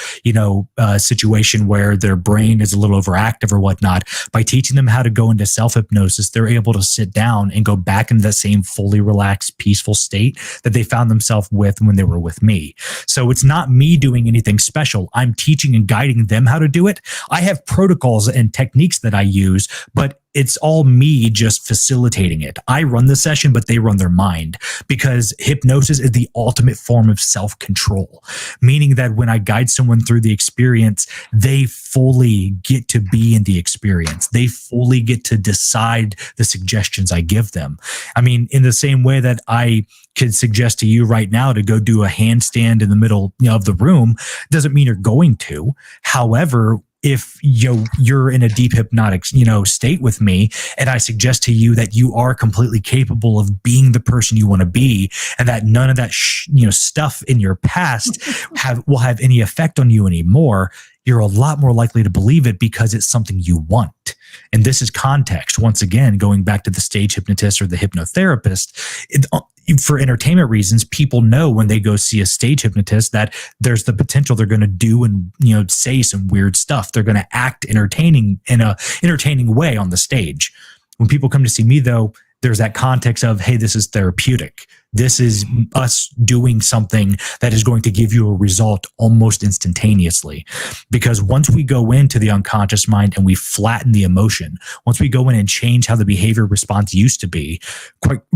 a situation where their brain is a little overactive or whatnot, by teaching them how to go into self-hypnosis, they're able to sit down and go back into that same fully relaxed, peaceful state state that they found themselves with when they were with me. So it's not me doing anything special. I'm teaching and guiding them how to do it. I have protocols and techniques that I use, but it's all me just facilitating it. I run the session, but they run their mind, because hypnosis is the ultimate form of self-control, meaning that when I guide someone through the experience, they fully get to be in the experience. They fully get to decide the suggestions I give them. I mean, in the same way that I could suggest to you right now to go do a handstand in the middle of the room, doesn't mean you're going to. However, if you're in a deep hypnotic, state with me, and I suggest to you that you are completely capable of being the person you want to be, and that none of that, stuff in your past will have any effect on you anymore, you're a lot more likely to believe it, because it's something you want. And this is context. Once again, going back to the stage hypnotist or the hypnotherapist, for entertainment reasons, people know when they go see a stage hypnotist that there's the potential they're going to do and say some weird stuff. They're going to act entertaining in a entertaining way on the stage. When people come to see me, though, there's that context of, hey, this is therapeutic. This is us doing something that is going to give you a result almost instantaneously. Because once we go into the unconscious mind and we flatten the emotion, once we go in and change how the behavior response used to be,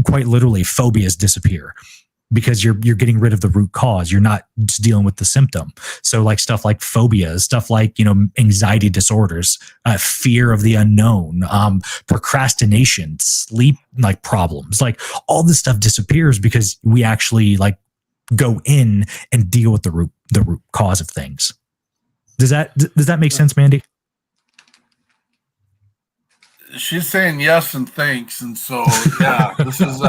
quite literally, phobias disappear. Because you're getting rid of the root cause. You're not just dealing with the symptom. So like stuff like phobias, stuff like, anxiety disorders, fear of the unknown, procrastination, sleep like problems, like all this stuff disappears because we actually like go in and deal with the root cause of things. Does that make sense, Mandy? She's saying yes and thanks, and so yeah, this is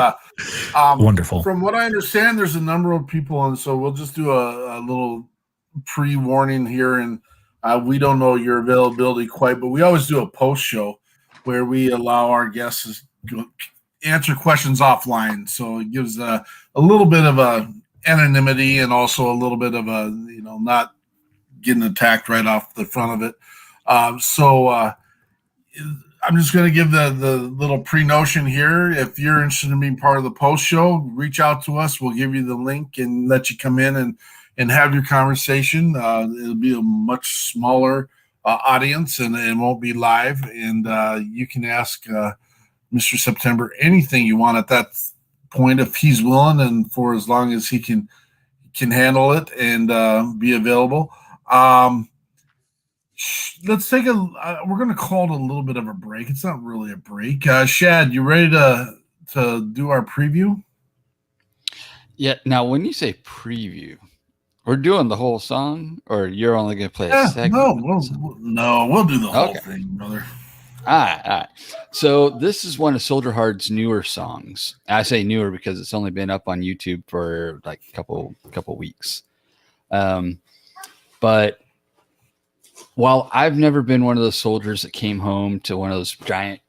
wonderful. From what I understand, there's a number of people, and so we'll just do a little pre-warning here, and we don't know your availability quite, but we always do a post show where we allow our guests to answer questions offline, so it gives a little bit of a anonymity and also a little bit of a not getting attacked right off the front of it. So I'm just going to give the little pre-notion here. If you're interested in being part of the post show, reach out to us. We'll give you the link and let you come in and have your conversation. It'll be a much smaller audience, and it won't be live. And you can ask Mr. September anything you want at that point if he's willing, and for as long as he can handle it and be available. Let's take we're going to call it a little bit of a break. It's not really a break. Shad, you ready to do our preview? Yeah. Now, when you say preview, we're doing the whole song, or you're only going to play a segment? No, we'll do the whole thing, brother. All right. So this is one of Soldier Hard's newer songs. I say newer because it's only been up on YouTube for like a couple weeks. But while I've never been one of those soldiers that came home to one of those giant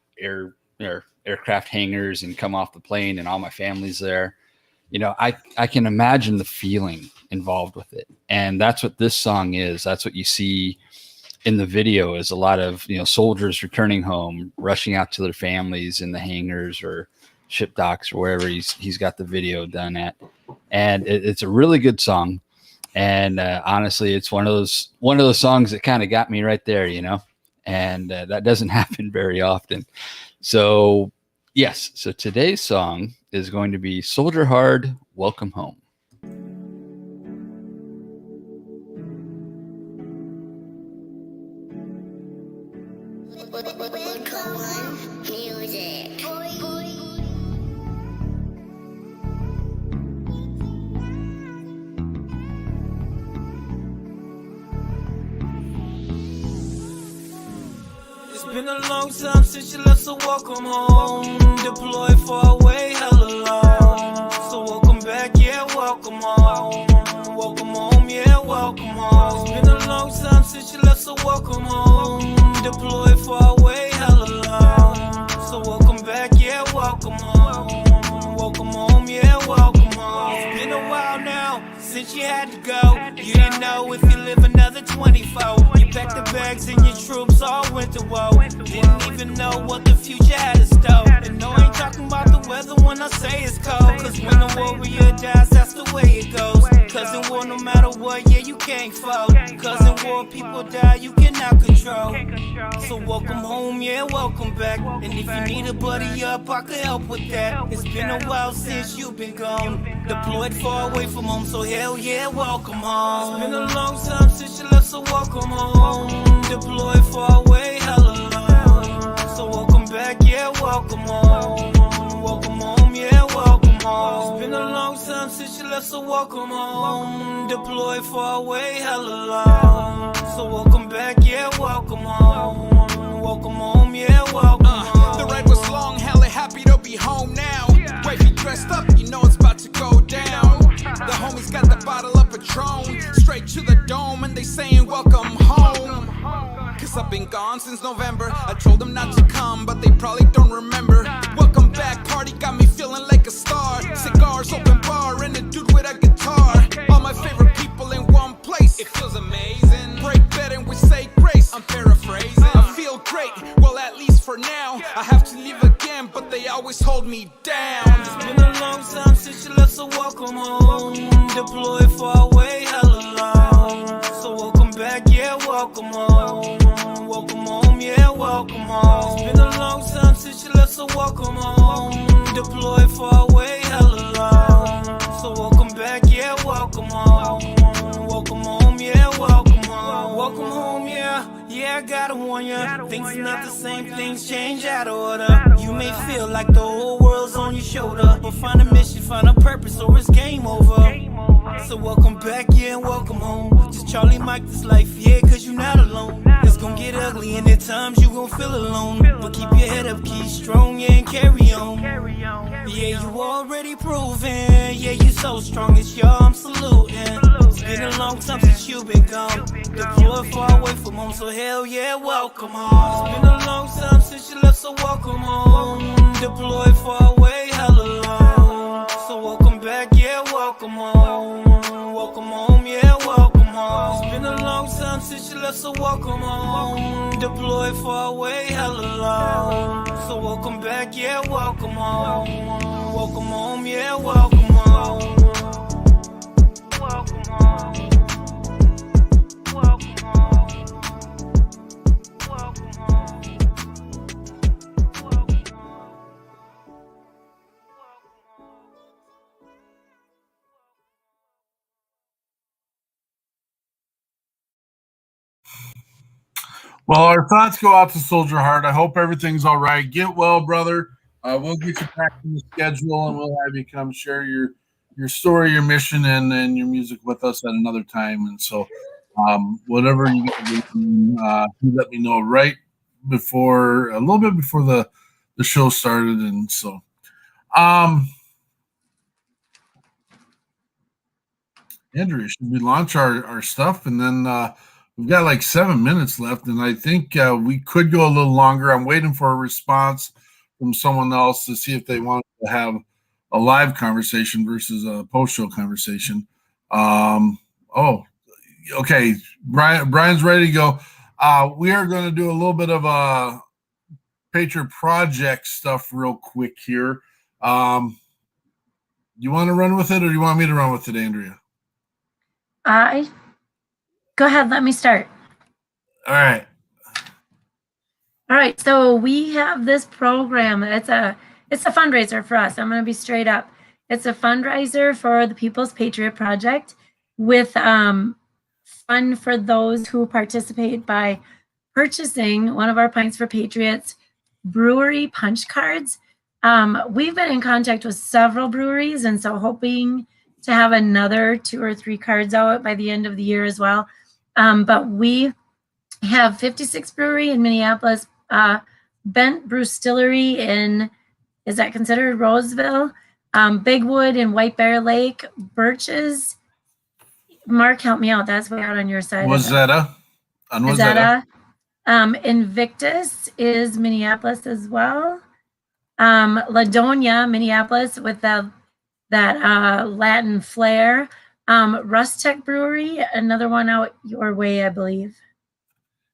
aircraft hangars and come off the plane and all my family's there, I can imagine the feeling involved with it. And that's what this song is. That's what you see in the video, is a lot of, soldiers returning home, rushing out to their families in the hangars or ship docks or wherever he's got the video done at. And it's a really good song. And honestly, it's one of those songs that kind of got me right there, and that doesn't happen very often. So yes. So today's song is going to be Soldier Hard, Welcome Home. Been a long time since you left, so welcome home. Deployed far away, hella long. So welcome back, yeah, welcome home. Welcome home, yeah, welcome home. It's been a long time since you left, so welcome home. Deployed far away, hella long. So welcome back, yeah, welcome home. Welcome home, yeah, welcome home. It's been a while now since you had to go. You didn't know if you live another 24. You packed the bags and your troops all went to war. Didn't even know what the future had in store. And no, I ain't talking about the weather when I say it's cold. Cause when the warrior dies, that's the way it goes. Cause in war, no matter what, yeah, you can't fold. Cause in war, people die, you cannot control. So welcome home, yeah, welcome back. And if you need a buddy up, I could help with that. It's been a while since you've been gone. Deployed far away from home, so hell yeah, welcome home. It's been a long time since you left, so welcome home. Deployed far away, hella long. So welcome back, yeah, welcome home. Welcome home, yeah, welcome home. It's been a long time since you left, so welcome home. Deployed far away, hella long. So welcome back, yeah, welcome home. Welcome home, yeah, welcome home. The ride was long, hella happy to be home now. Wavy dressed up, you know it's about to go down. The homies got the bottle of Patron, straight to the dome, and they saying welcome home. Cause I've been gone since November. I told them not to come, but they probably don't remember. Welcome back, party got me feeling like a star. Cigars, open bar, and a dude with a guitar. All my favorite people in one place, it feels amazing. Break bed and we say grace, I'm paraphrasing. I feel great, well at least for now. I have to leave again, but they always hold me down. It's been a long time since you left, so welcome home. Deployed far away, hella long. So welcome back, yeah, welcome home. Welcome home, yeah, welcome home. It's been a long time since you left, so welcome home. Deployed far away, hella long. So welcome back, yeah, welcome home. Welcome home, yeah, welcome home. Welcome home, yeah, yeah, I gotta warn ya. Things are not the same, things change out of order. You may feel like the whole world's on your shoulder, but find a mission, find a purpose, or it's game over. So welcome back, yeah, welcome home. Just Charlie Mike this life, yeah, cause you're not alone. It's gonna get ugly and at times you gon' feel alone. But keep your head up, keep strong, yeah, and carry on. Yeah, you already proven, yeah, you so strong, it's your I'm saluting. It's been a long time since you've been gone. Deployed far away from home, so hell yeah, welcome home. It's been a long time since you left, so welcome home. Deployed far away, hella long. So welcome back, yeah, welcome home. Welcome home, yeah, welcome home. It's been a long time since you left, so welcome home. Deployed far away, hella long. So welcome back, yeah, welcome home. Welcome home, yeah, welcome home. Welcome home. Welcome home. Welcome home. Well, our thoughts go out to Soldier Heart. I hope everything's all right. Get well, brother. We'll get you back in the schedule, and we'll have you come share your story, your mission, and your music with us at another time. And so, whatever you get to do, you let me know right before, a little bit before the show started. And so, Andrea, should we launch our stuff? And then we've got like 7 minutes left, and I think we could go a little longer. I'm waiting for a response from someone else to see if they want to have a live conversation versus a post-show conversation. Oh, okay. Brian's ready to go. We are going to do a little bit of a Patriot Project stuff real quick here. You want to run with it, or do you want me to run with it, Andrea? Go ahead, let me start. All right. All right, so we have this program. It's a fundraiser for us. I'm going to be straight up. It's a fundraiser for the People's Patriot Project with fun for those who participate by purchasing one of our Pints for Patriots brewery punch cards. We've been in contact with several breweries, and so hoping to have another 2 or 3 cards out by the end of the year as well. But we have 56 Brewery in Minneapolis, Bent Brewstillery in, is that considered Roseville? Bigwood in White Bear Lake, Birches. Mark, help me out. That's way out on your side. Wazetta. Invictus is Minneapolis as well. Ladonia, Minneapolis, with that Latin flair. Rust Tech Brewery, another one out your way, I believe.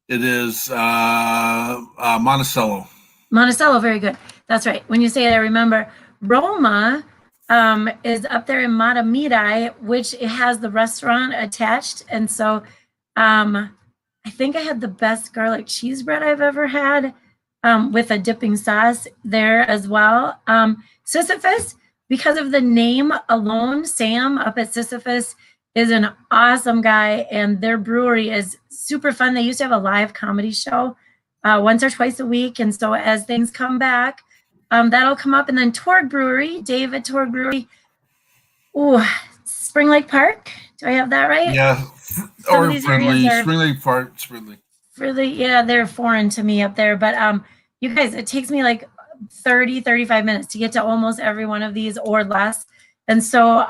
It is Monticello. Monticello, very good. That's right. When you say it, I remember. Roma is up there in Matamidi, which it has the restaurant attached. And so I think I had the best garlic cheese bread I've ever had with a dipping sauce there as well. Sisyphus, because of the name alone, Sam up at Sisyphus is an awesome guy, and their brewery is super fun. They used to have a live comedy show once or twice a week. And so as things come back, that'll come up. And then Torg Brewery, Dave at Torg Brewery. Ooh, Spring Lake Park. Do I have that right? Yeah. Or Friendly. Spring Lake Park, Friendly. Really, yeah, they're foreign to me up there. But you guys, it takes me like 30, 35 minutes to get to almost every one of these or less. And so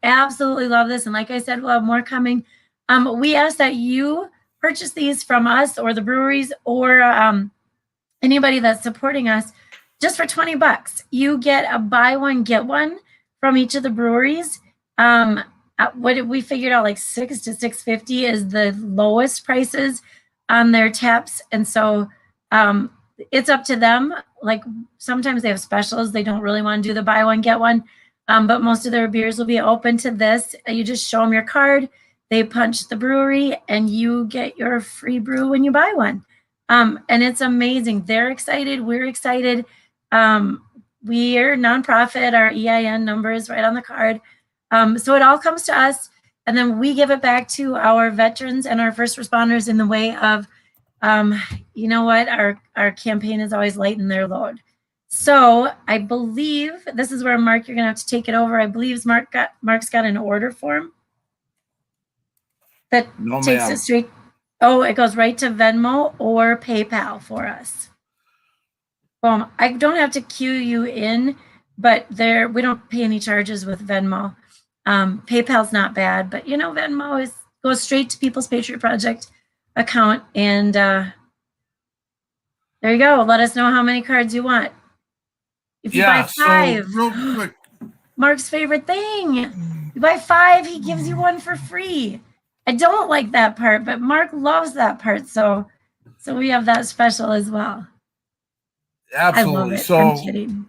absolutely love this. And like I said, we'll have more coming. We ask that you purchase these from us or the breweries or anybody that's supporting us just for $20. You get a buy one, get one from each of the breweries. What we figured out, like $6 to $6.50 is the lowest prices on their taps. And so it's up to them. Like sometimes they have specials. They don't really want to do the buy one, get one. But most of their beers will be open to this. You just show them your card. They punch the brewery and you get your free brew when you buy one. And it's amazing. They're excited. We're excited. We're nonprofit. Our EIN number is right on the card. So it all comes to us. And then we give it back to our veterans and our first responders in the way of, you know what, our campaign is always lighten their load. So I believe this is where, Mark, you're going to have to take it over. I believe Mark's got an order form that takes it straight. Oh, it goes right to Venmo or PayPal for us. Boom. I don't have to cue you in, but we don't pay any charges with Venmo. PayPal's not bad, but you know, Venmo goes straight to People's Patriot Project account. And there you go. Let us know how many cards you want. If you buy 5, so real quick, Mark's favorite thing. You buy 5, he gives you one for free. I don't like that part, but Mark loves that part. So we have that special as well. Absolutely. So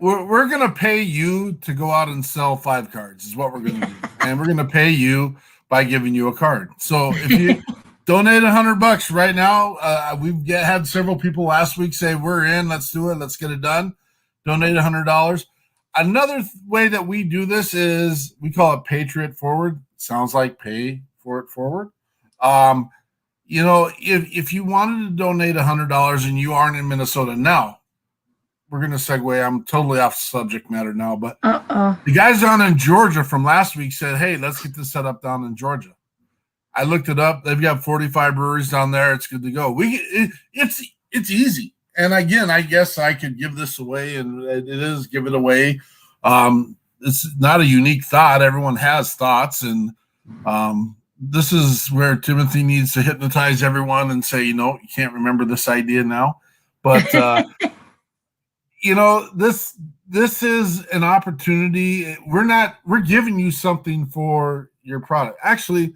we're going to pay you to go out and sell 5 cards is what we're going to do. And we're going to pay you by giving you a card. So if you donate $100 right now, we've had several people last week say, we're in, let's do it. Let's get it done. Donate $100. Another way that we do this is we call it Patriot Forward. Sounds like pay for it forward. You know, if you wanted to donate $100 and you aren't in Minnesota now, we're going to segue. I'm totally off subject matter now, but the guys down in Georgia from last week said, hey, let's get this set up down in Georgia. I looked it up. They've got 45 breweries down there. It's good to go. It's easy. And again, I guess I could give this away, and it is give it away. It's not a unique thought. Everyone has thoughts, and this is where Timothy needs to hypnotize everyone and say, you know, you can't remember this idea now. But, you know, this is an opportunity. We're giving you something for your product. Actually,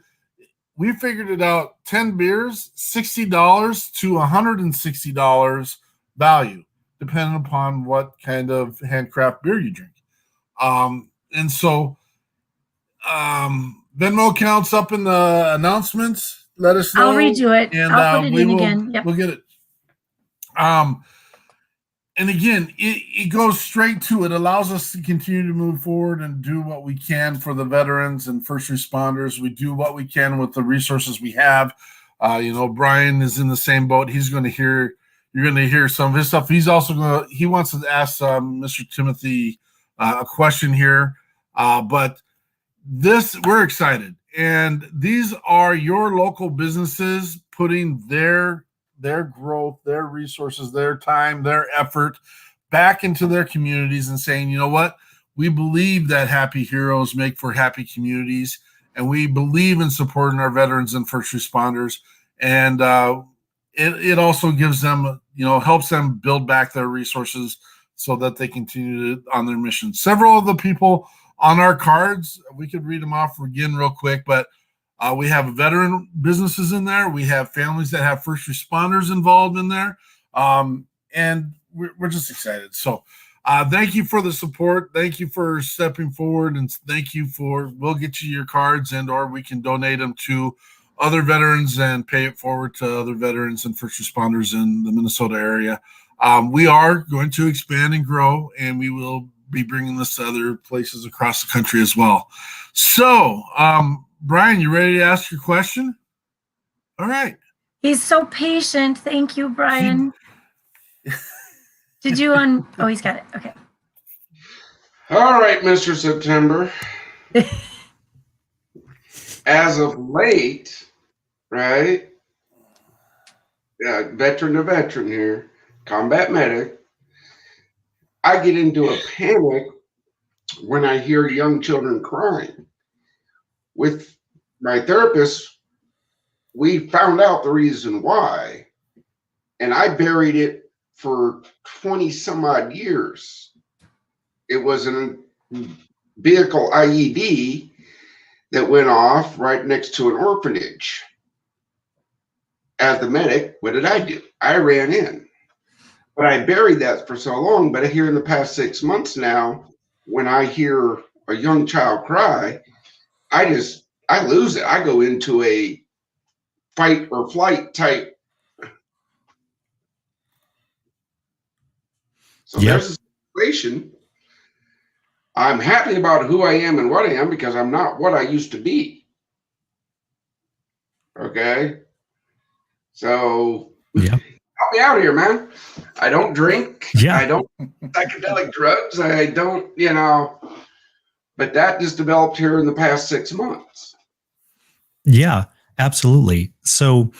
we figured it out, 10 beers, $60 to $160 value, depending upon what kind of handcraft beer you drink. And so Venmo accounts up in the announcements. Let us know. I'll redo it. And I'll put it in again. Yep. We'll get it. And again, it goes straight to it. Allows us to continue to move forward and do what we can for the veterans and first responders. We do what we can with the resources we have. You know, Brian is in the same boat. You're going to hear some of his stuff. He wants to ask Mr. Timothy a question here. But we're excited. And these are your local businesses putting their growth, their resources, their time, their effort back into their communities and saying, you know what, we believe that happy heroes make for happy communities, and we believe in supporting our veterans and first responders. And it also gives them, you know, helps them build back their resources so that they continue on their mission. Several of the people On our cards, we could read them off again real quick, but we have veteran businesses in there. We have families that have first responders involved in there. And we're just excited. So thank you for the support. Thank you for stepping forward. And thank you we'll get you your cards or we can donate them to other veterans and pay it forward to other veterans and first responders in the Minnesota area. We are going to expand and grow, and we will be bringing this to other places across the country as well. So, Brian, you ready to ask your question? All right. He's so patient. Thank you, Brian. Did you oh, he's got it. Okay. All right, Mr. September. As of late, right? Veteran to veteran here, combat medic. I get into a panic when I hear young children crying. With my therapist, we found out the reason why, and I buried it for 20 some odd years. It was a vehicle IED that went off right next to an orphanage. As the medic, what did I do? I ran in. But I buried that for so long. But here in the past 6 months now, when I hear a young child cry, I lose it. I go into a fight or flight type. So there's a situation. I'm happy about who I am and what I am because I'm not what I used to be. Okay. So help me out here, man. I don't drink. I don't psychedelic drugs. I don't, but that just developed here in the past 6 months. Yeah, absolutely. So,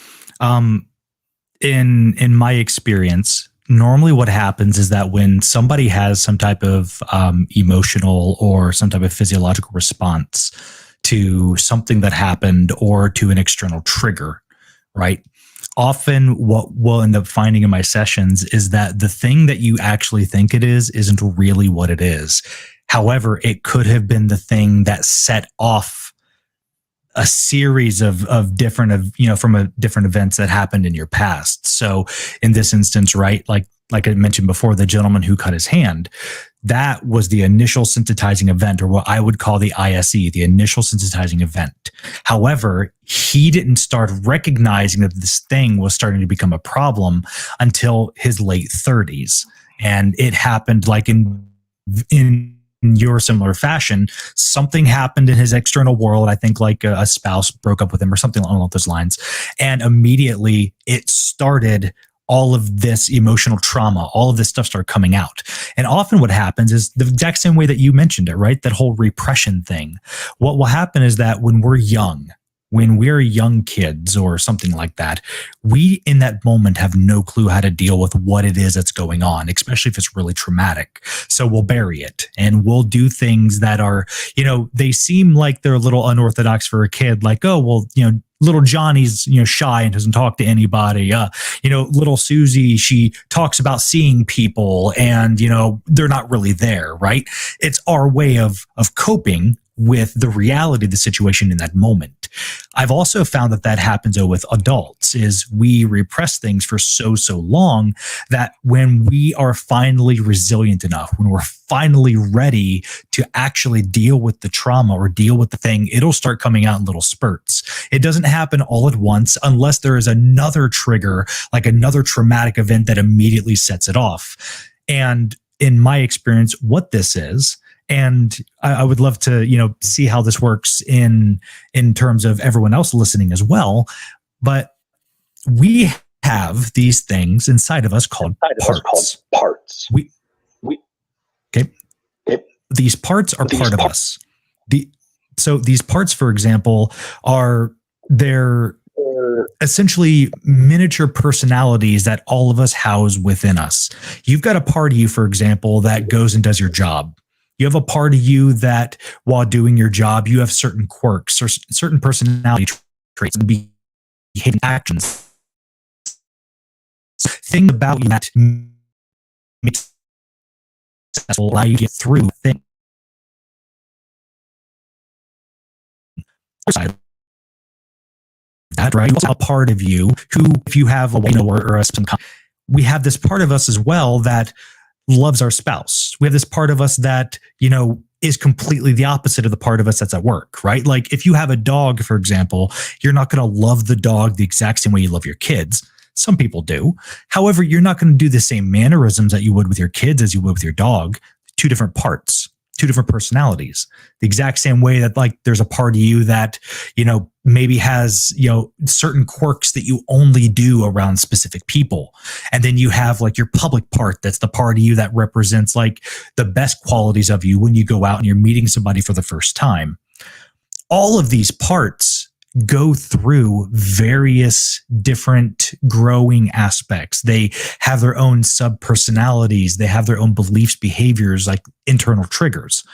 in my experience, normally what happens is that when somebody has some type of emotional or some type of physiological response to something that happened or to an external trigger, right? Often what we'll end up finding in my sessions is that the thing that you actually think it is isn't really what it is. However, it could have been the thing that set off a series of different from different events that happened in your past. So in this instance, right, like I mentioned before, the gentleman who cut his hand, that was the initial sensitizing event, or what I would call the ISE, the initial sensitizing event. However, he didn't start recognizing that this thing was starting to become a problem until his late 30s. And it happened like in your similar fashion. Something happened in his external world. I think like a spouse broke up with him or something along those lines. And immediately it started all of this emotional trauma, all of this stuff started coming out. And often what happens is the exact same way that you mentioned it, right? That whole repression thing. What will happen is that when we're young kids or something like that, we in that moment have no clue how to deal with what it is that's going on, especially if it's really traumatic. So we'll bury it and we'll do things that are, they seem like they're a little unorthodox for a kid, like, oh, well, little Johnny's, shy and doesn't talk to anybody. Little Susie, she talks about seeing people and, they're not really there, right? It's our way of coping with the reality of the situation in that moment. I've also found that happens with adults is we repress things for so long that when we are finally resilient enough, when we're finally ready to actually deal with the trauma or deal with the thing, it'll start coming out in little spurts. It doesn't happen all at once unless there is another trigger, like another traumatic event that immediately sets it off. And in my experience, what this is, and I would love to, see how this works in terms of everyone else listening as well. But we have these things inside of us called parts. These parts are part of us. So these parts, for example, they're essentially miniature personalities that all of us house within us. You've got a part of you, for example, that goes and does your job. You have a part of you that while doing your job, you have certain quirks or certain personality traits and behaving actions. Thing about you that makes successful, allow you to get through things. side that, right? A part of you who, if you have a or some, we have this part of us as well that loves our spouse. We have this part of us that, is completely the opposite of the part of us that's at work, right? Like if you have a dog, for example, you're not going to love the dog the exact same way you love your kids. Some people do. However, you're not going to do the same mannerisms that you would with your kids as you would with your dog. Two different parts, two different personalities. The exact same way that like there's a part of you that, maybe has, certain quirks that you only do around specific people. And then you have like your public part. That's the part of you that represents like the best qualities of you when you go out and you're meeting somebody for the first time. All of these parts go through various different growing aspects. They have their own sub-personalities. They have their own beliefs, behaviors, like internal triggers.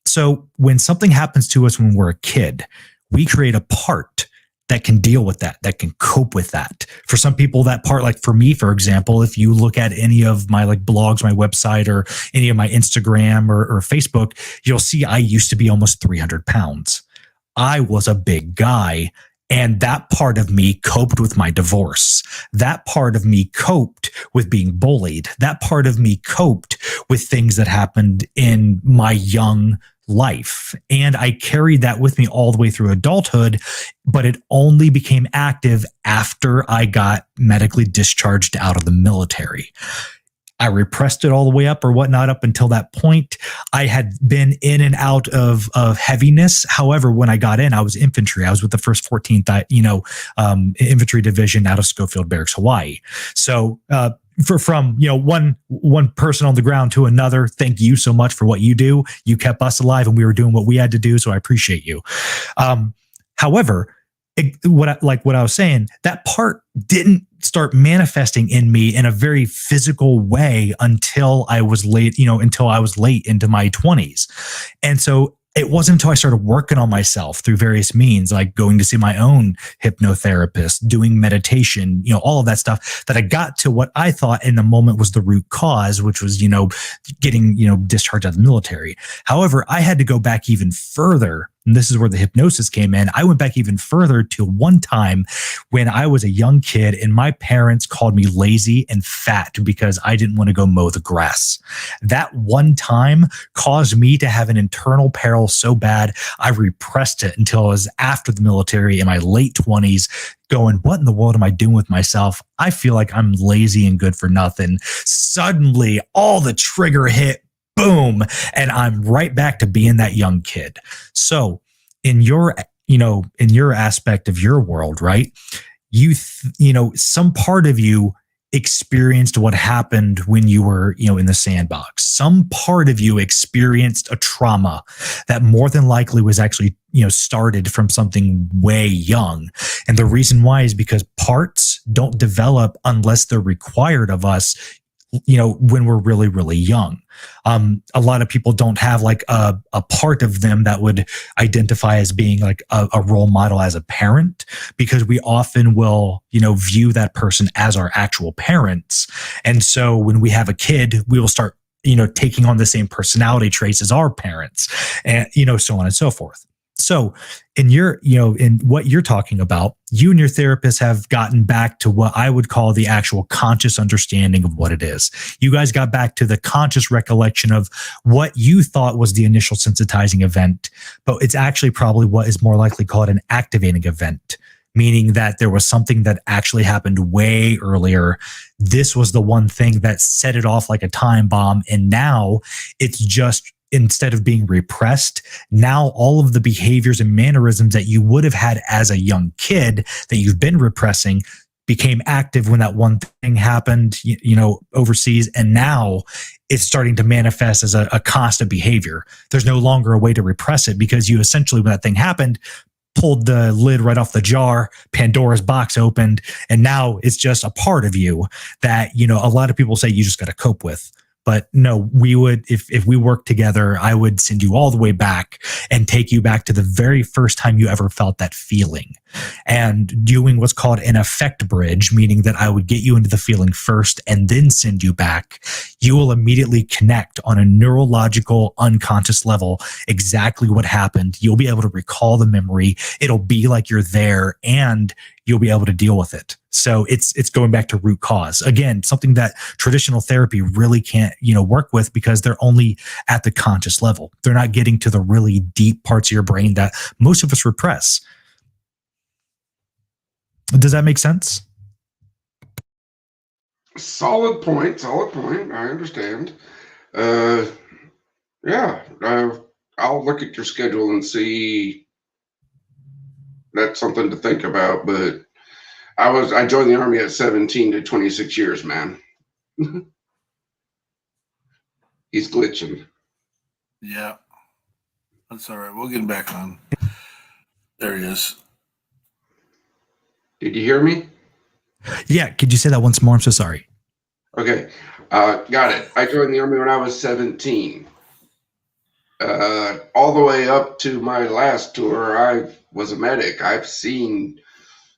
So when something happens to us when we're a kid, we create a part that can deal with that, that can cope with that. For some people, that part, like for me, for example, if you look at any of my like blogs, my website, or any of my Instagram or Facebook, you'll see I used to be almost 300 pounds. I was a big guy. And that part of me coped with my divorce. That part of me coped with being bullied. That part of me coped with things that happened in my young life. And I carried that with me all the way through adulthood, but it only became active after I got medically discharged out of the military. I repressed it all the way up or whatnot up until that point. I had been in and out of heaviness. However, when I got in, I was infantry. I was with the 1st 14th, infantry division out of Schofield Barracks, Hawaii. So, from one person on the ground to another, thank you so much for what you do. You kept us alive, and we were doing what we had to do. So I appreciate you. However, what I was saying, that part didn't start manifesting in me in a very physical way until I was late into my 20s. And so it wasn't until I started working on myself through various means, like going to see my own hypnotherapist, doing meditation, all of that stuff, that I got to what I thought in the moment was the root cause, which was, getting, discharged out of the military. However, I had to go back even further. And this is where the hypnosis came in. I went back even further to one time when I was a young kid and my parents called me lazy and fat because I didn't want to go mow the grass. That one time caused me to have an internal peril so bad, I repressed it until I was after the military in my late 20s going, what in the world am I doing with myself? I feel like I'm lazy and good for nothing. Suddenly, all the trigger hit. Boom. And I'm right back to being that young kid. So in your aspect of your world, right? Some part of you experienced what happened when you were, in the sandbox. Some part of you experienced a trauma that more than likely was actually, started from something way young. And the reason why is because parts don't develop unless they're required of us, when we're really, really young. A lot of people don't have like a part of them that would identify as being like a role model as a parent, because we often will, view that person as our actual parents. And so when we have a kid, we will start, taking on the same personality traits as our parents, and, so on and so forth. So in in what you're talking about, you and your therapist have gotten back to what I would call the actual conscious understanding of what it is. You guys got back to the conscious recollection of what you thought was the initial sensitizing event, but it's actually probably what is more likely called an activating event, meaning that there was something that actually happened way earlier. This was the one thing that set it off like a time bomb. And now it's just, instead of being repressed, now all of the behaviors and mannerisms that you would have had as a young kid that you've been repressing became active when that one thing happened, overseas. And now it's starting to manifest as a constant behavior. There's no longer a way to repress it because you essentially, when that thing happened, pulled the lid right off the jar, Pandora's box opened, and now it's just a part of you that, a lot of people say you just got to cope with. But no, we would, if we worked together, I would send you all the way back and take you back to the very first time you ever felt that feeling. And doing what's called an effect bridge, meaning that I would get you into the feeling first and then send you back. You will immediately connect on a neurological, unconscious level exactly what happened. You'll be able to recall the memory. It'll be like you're there, and you'll be able to deal with it. So it's going back to root cause. Again, something that traditional therapy really can't, work with, because they're only at the conscious level. They're not getting to the really deep parts of your brain that most of us repress. Does that make sense? Solid point. I understand. Yeah, I'll look at your schedule and see. That's something to think about. But I joined the Army at 17 to 26 years, man. He's glitching. Yeah. That's all right. We'll get him back on. There he is. Did you hear me? Yeah. Could you say that once more? I'm so sorry. Okay. Got it. I joined the Army when I was 17. All the way up to my last tour, I was a medic. I've seen.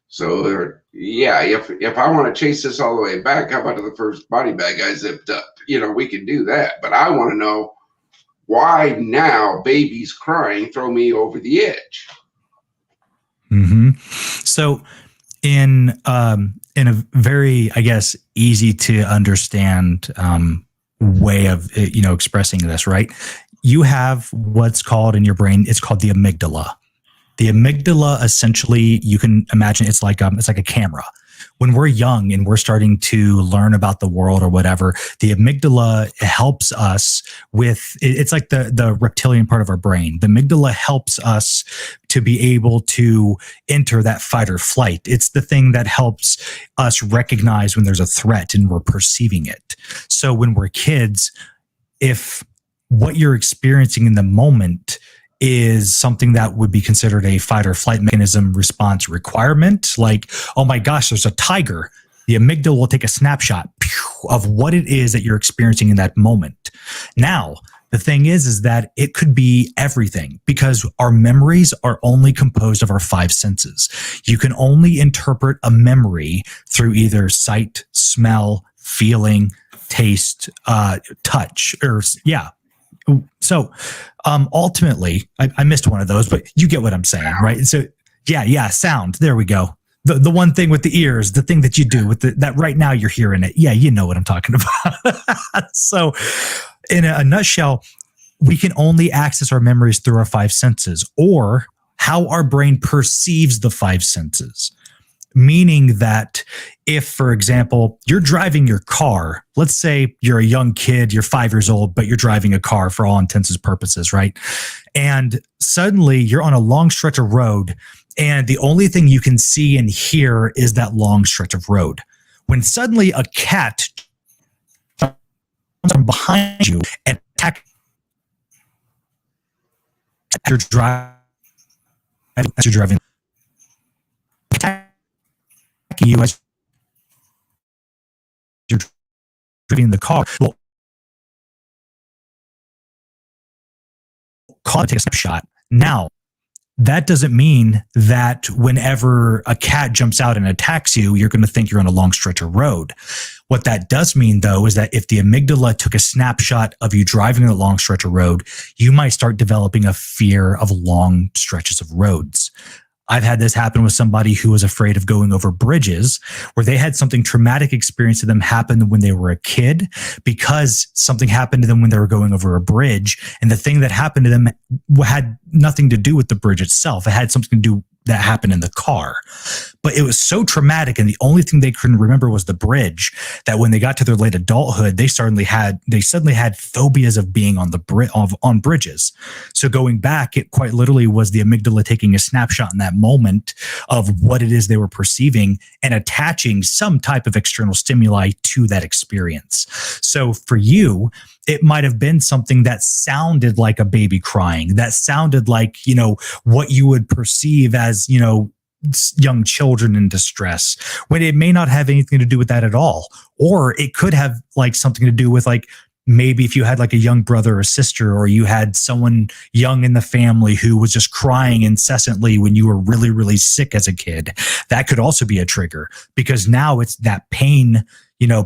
So, yeah, if I want to chase this all the way back, how about the first body bag I zipped up? We can do that. But I want to know why now babies crying throw me over the edge. Mm-hmm. So in a very, I guess, easy to understand way of expressing this, right? You have what's called in your brain, it's called the amygdala. The amygdala, essentially, you can imagine it's like a camera. When we're young and we're starting to learn about the world or whatever, the amygdala helps us with, it's like the reptilian part of our brain. The amygdala helps us to be able to enter that fight or flight. It's the thing that helps us recognize when there's a threat and we're perceiving it. So when we're kids, if what you're experiencing in the moment is something that would be considered a fight or flight mechanism response requirement, like, oh my gosh, there's a tiger, the amygdala will take a snapshot of what it is that you're experiencing in that moment. Now, the thing is that it could be everything, because our memories are only composed of our five senses. You can only interpret a memory through either sight, smell, feeling, taste, touch, or yeah. So ultimately, I missed one of those, but you get what I'm saying, right? So yeah, sound. There we go. The one thing with the ears, the thing that you do with that right now you're hearing it. Yeah, you know what I'm talking about. So in a nutshell, we can only access our memories through our five senses, or how our brain perceives the five senses. Meaning that if, for example, you're driving your car, let's say you're a young kid, you're 5 years old, but you're driving a car for all intents and purposes, right? And suddenly you're on a long stretch of road, and the only thing you can see and hear is that long stretch of road. When suddenly a cat comes from behind you and attacks your as you're driving, you as you're driving the car, well, call it, take a snapshot. Now, that doesn't mean that whenever a cat jumps out and attacks you, you're going to think you're on a long stretch of road. What that does mean, though, is that if the amygdala took a snapshot of you driving a long stretch of road, you might start developing a fear of long stretches of roads. I've had this happen with somebody who was afraid of going over bridges, where they had something traumatic experience to them happen when they were a kid, because something happened to them when they were going over a bridge. And the thing that happened to them had nothing to do with the bridge itself. It had something to do that happened in the car. But it was so traumatic, and the only thing they couldn't remember was the bridge, that when they got to their late adulthood, they suddenly had phobias of being on on bridges. So going back, it quite literally was the amygdala taking a snapshot in that moment of what it is they were perceiving and attaching some type of external stimuli to that experience. So for you, it might have been something that sounded like a baby crying, that sounded like, what you would perceive as, young children in distress, when it may not have anything to do with that at all. Or it could have like something to do with like maybe if you had like a young brother or sister, or you had someone young in the family who was just crying incessantly when you were really, really sick as a kid, that could also be a trigger, because now it's that pain,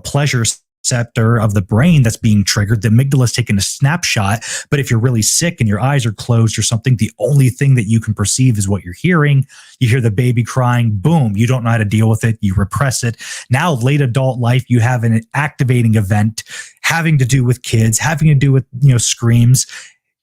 pleasure receptor of the brain that's being triggered. The amygdala is taking a snapshot. But if you're really sick and your eyes are closed or something, the only thing that you can perceive is what you're hearing. You hear the baby crying, boom, you don't know how to deal with it. You repress it. Now, late adult life, you have an activating event having to do with kids, having to do with, screams.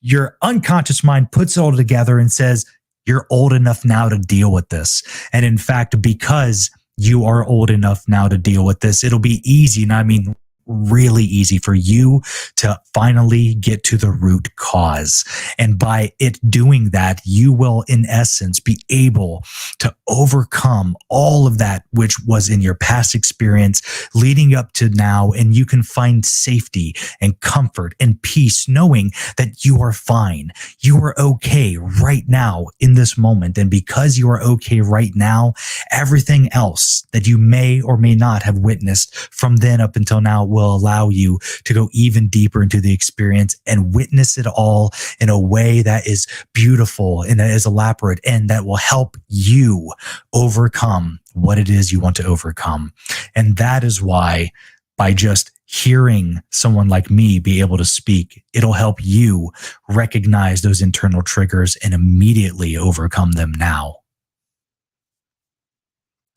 Your unconscious mind puts it all together and says, you're old enough now to deal with this. And in fact, because you are old enough now to deal with this, it'll be easy. And I mean, really easy for you to finally get to the root cause. And by it doing that, you will, in essence, be able to overcome all of that which was in your past experience leading up to now. And you can find safety and comfort and peace knowing that you are fine. You are okay right now in this moment. And because you are okay right now, everything else that you may or may not have witnessed from then up until now will allow you to go even deeper into the experience and witness it all in a way that is beautiful and that is elaborate and that will help you overcome what it is you want to overcome. And that is why, by just hearing someone like me be able to speak, it'll help you recognize those internal triggers and immediately overcome them now.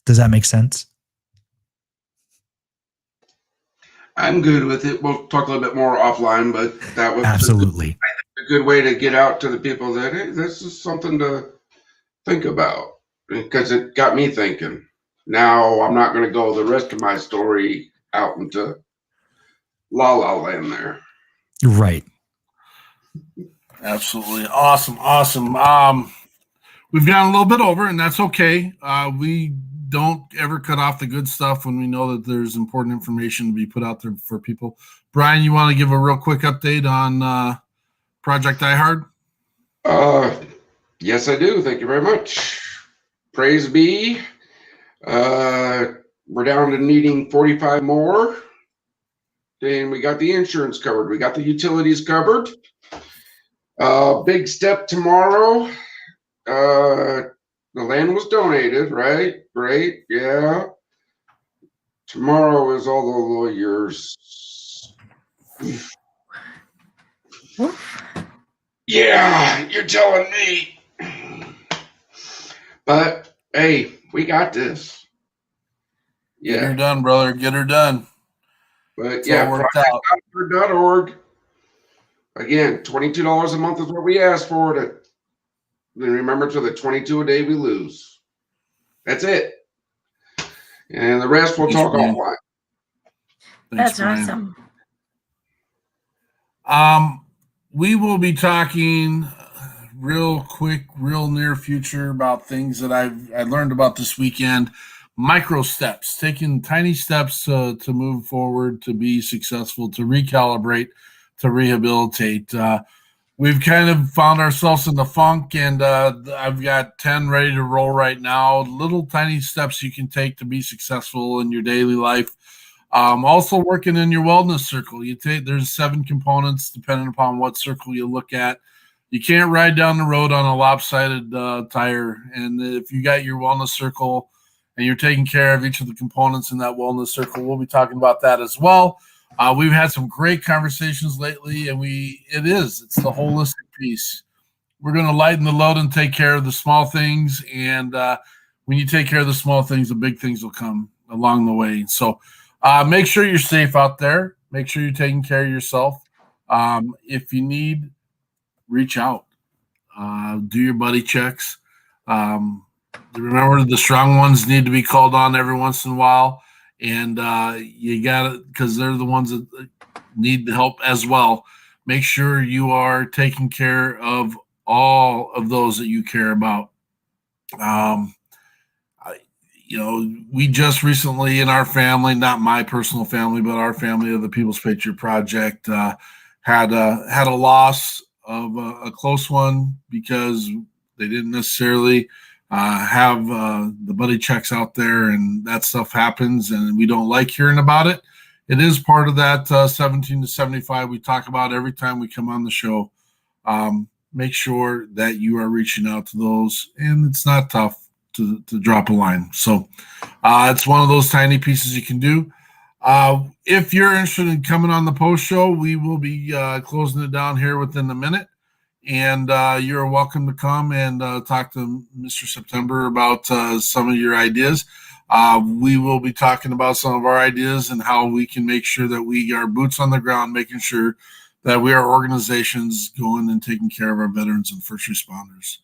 Does that make sense? I'm good with it. We'll talk a little bit more offline, but that was absolutely a good way to get out to the people that, hey, this is something to think about, because it got me thinking. Now I'm not going to go the rest of my story out into la la land there. Right. Absolutely. Awesome. We've gone a little bit over, and that's okay. We don't ever cut off the good stuff when we know that there's important information to be put out there for people. Brian, you want to give a real quick update on Project iHeart? Yes, I do. Thank you very much. Praise be. We're down to needing 45 more. And we got the insurance covered. We got the utilities covered. Big step tomorrow. The land was donated, right? Great, yeah. Tomorrow is all the lawyers. Yeah, you're telling me. But hey, we got this. Yeah. Get her done, brother. Get her done. But it's yeah, all worked out. project.org. Again, $22 a month is what we asked for. Then remember, to the 22 a day we lose. That's it. And the rest we'll talk offline. That's awesome. We will be talking real quick, real near future about things that I learned about this weekend. Micro steps, taking tiny steps to move forward, to be successful, to recalibrate, to rehabilitate. We've kind of found ourselves in the funk, and I've got 10 ready to roll right now. Little tiny steps you can take to be successful in your daily life. Also working in your wellness circle. There's 7 components depending upon what circle you look at. You can't ride down the road on a lopsided tire. And if you got your wellness circle and you're taking care of each of the components in that wellness circle, we'll be talking about that as well. We've had some great conversations lately, and it's the holistic piece. We're going to lighten the load and take care of the small things. And when you take care of the small things, the big things will come along the way. So make sure you're safe out there. Make sure you're taking care of yourself. If you need, reach out. Do your buddy checks. Remember, the strong ones need to be called on every once in a while. And you got it, because they're the ones that need the help as well. Make sure you are taking care of all of those that you care about. We just recently in our family, not my personal family, but our family of the People's Patriot Project, had a loss of a close one because they didn't necessarily have the buddy checks out there, and that stuff happens, and we don't like hearing about it. it is part of that 17 to 75 we talk about every time we come on the show. Make sure that you are reaching out to those, and it's not tough to drop a line. So it's one of those tiny pieces you can do. If you're interested in coming on the post show, we will be closing it down here within a minute. And you're welcome to come and talk to Mr. September about some of your ideas. We will be talking about some of our ideas and how we can make sure that we are boots on the ground, making sure that we are organizations going and taking care of our veterans and first responders.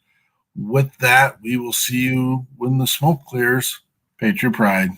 With that, we will see you when the smoke clears. Patriot Pride.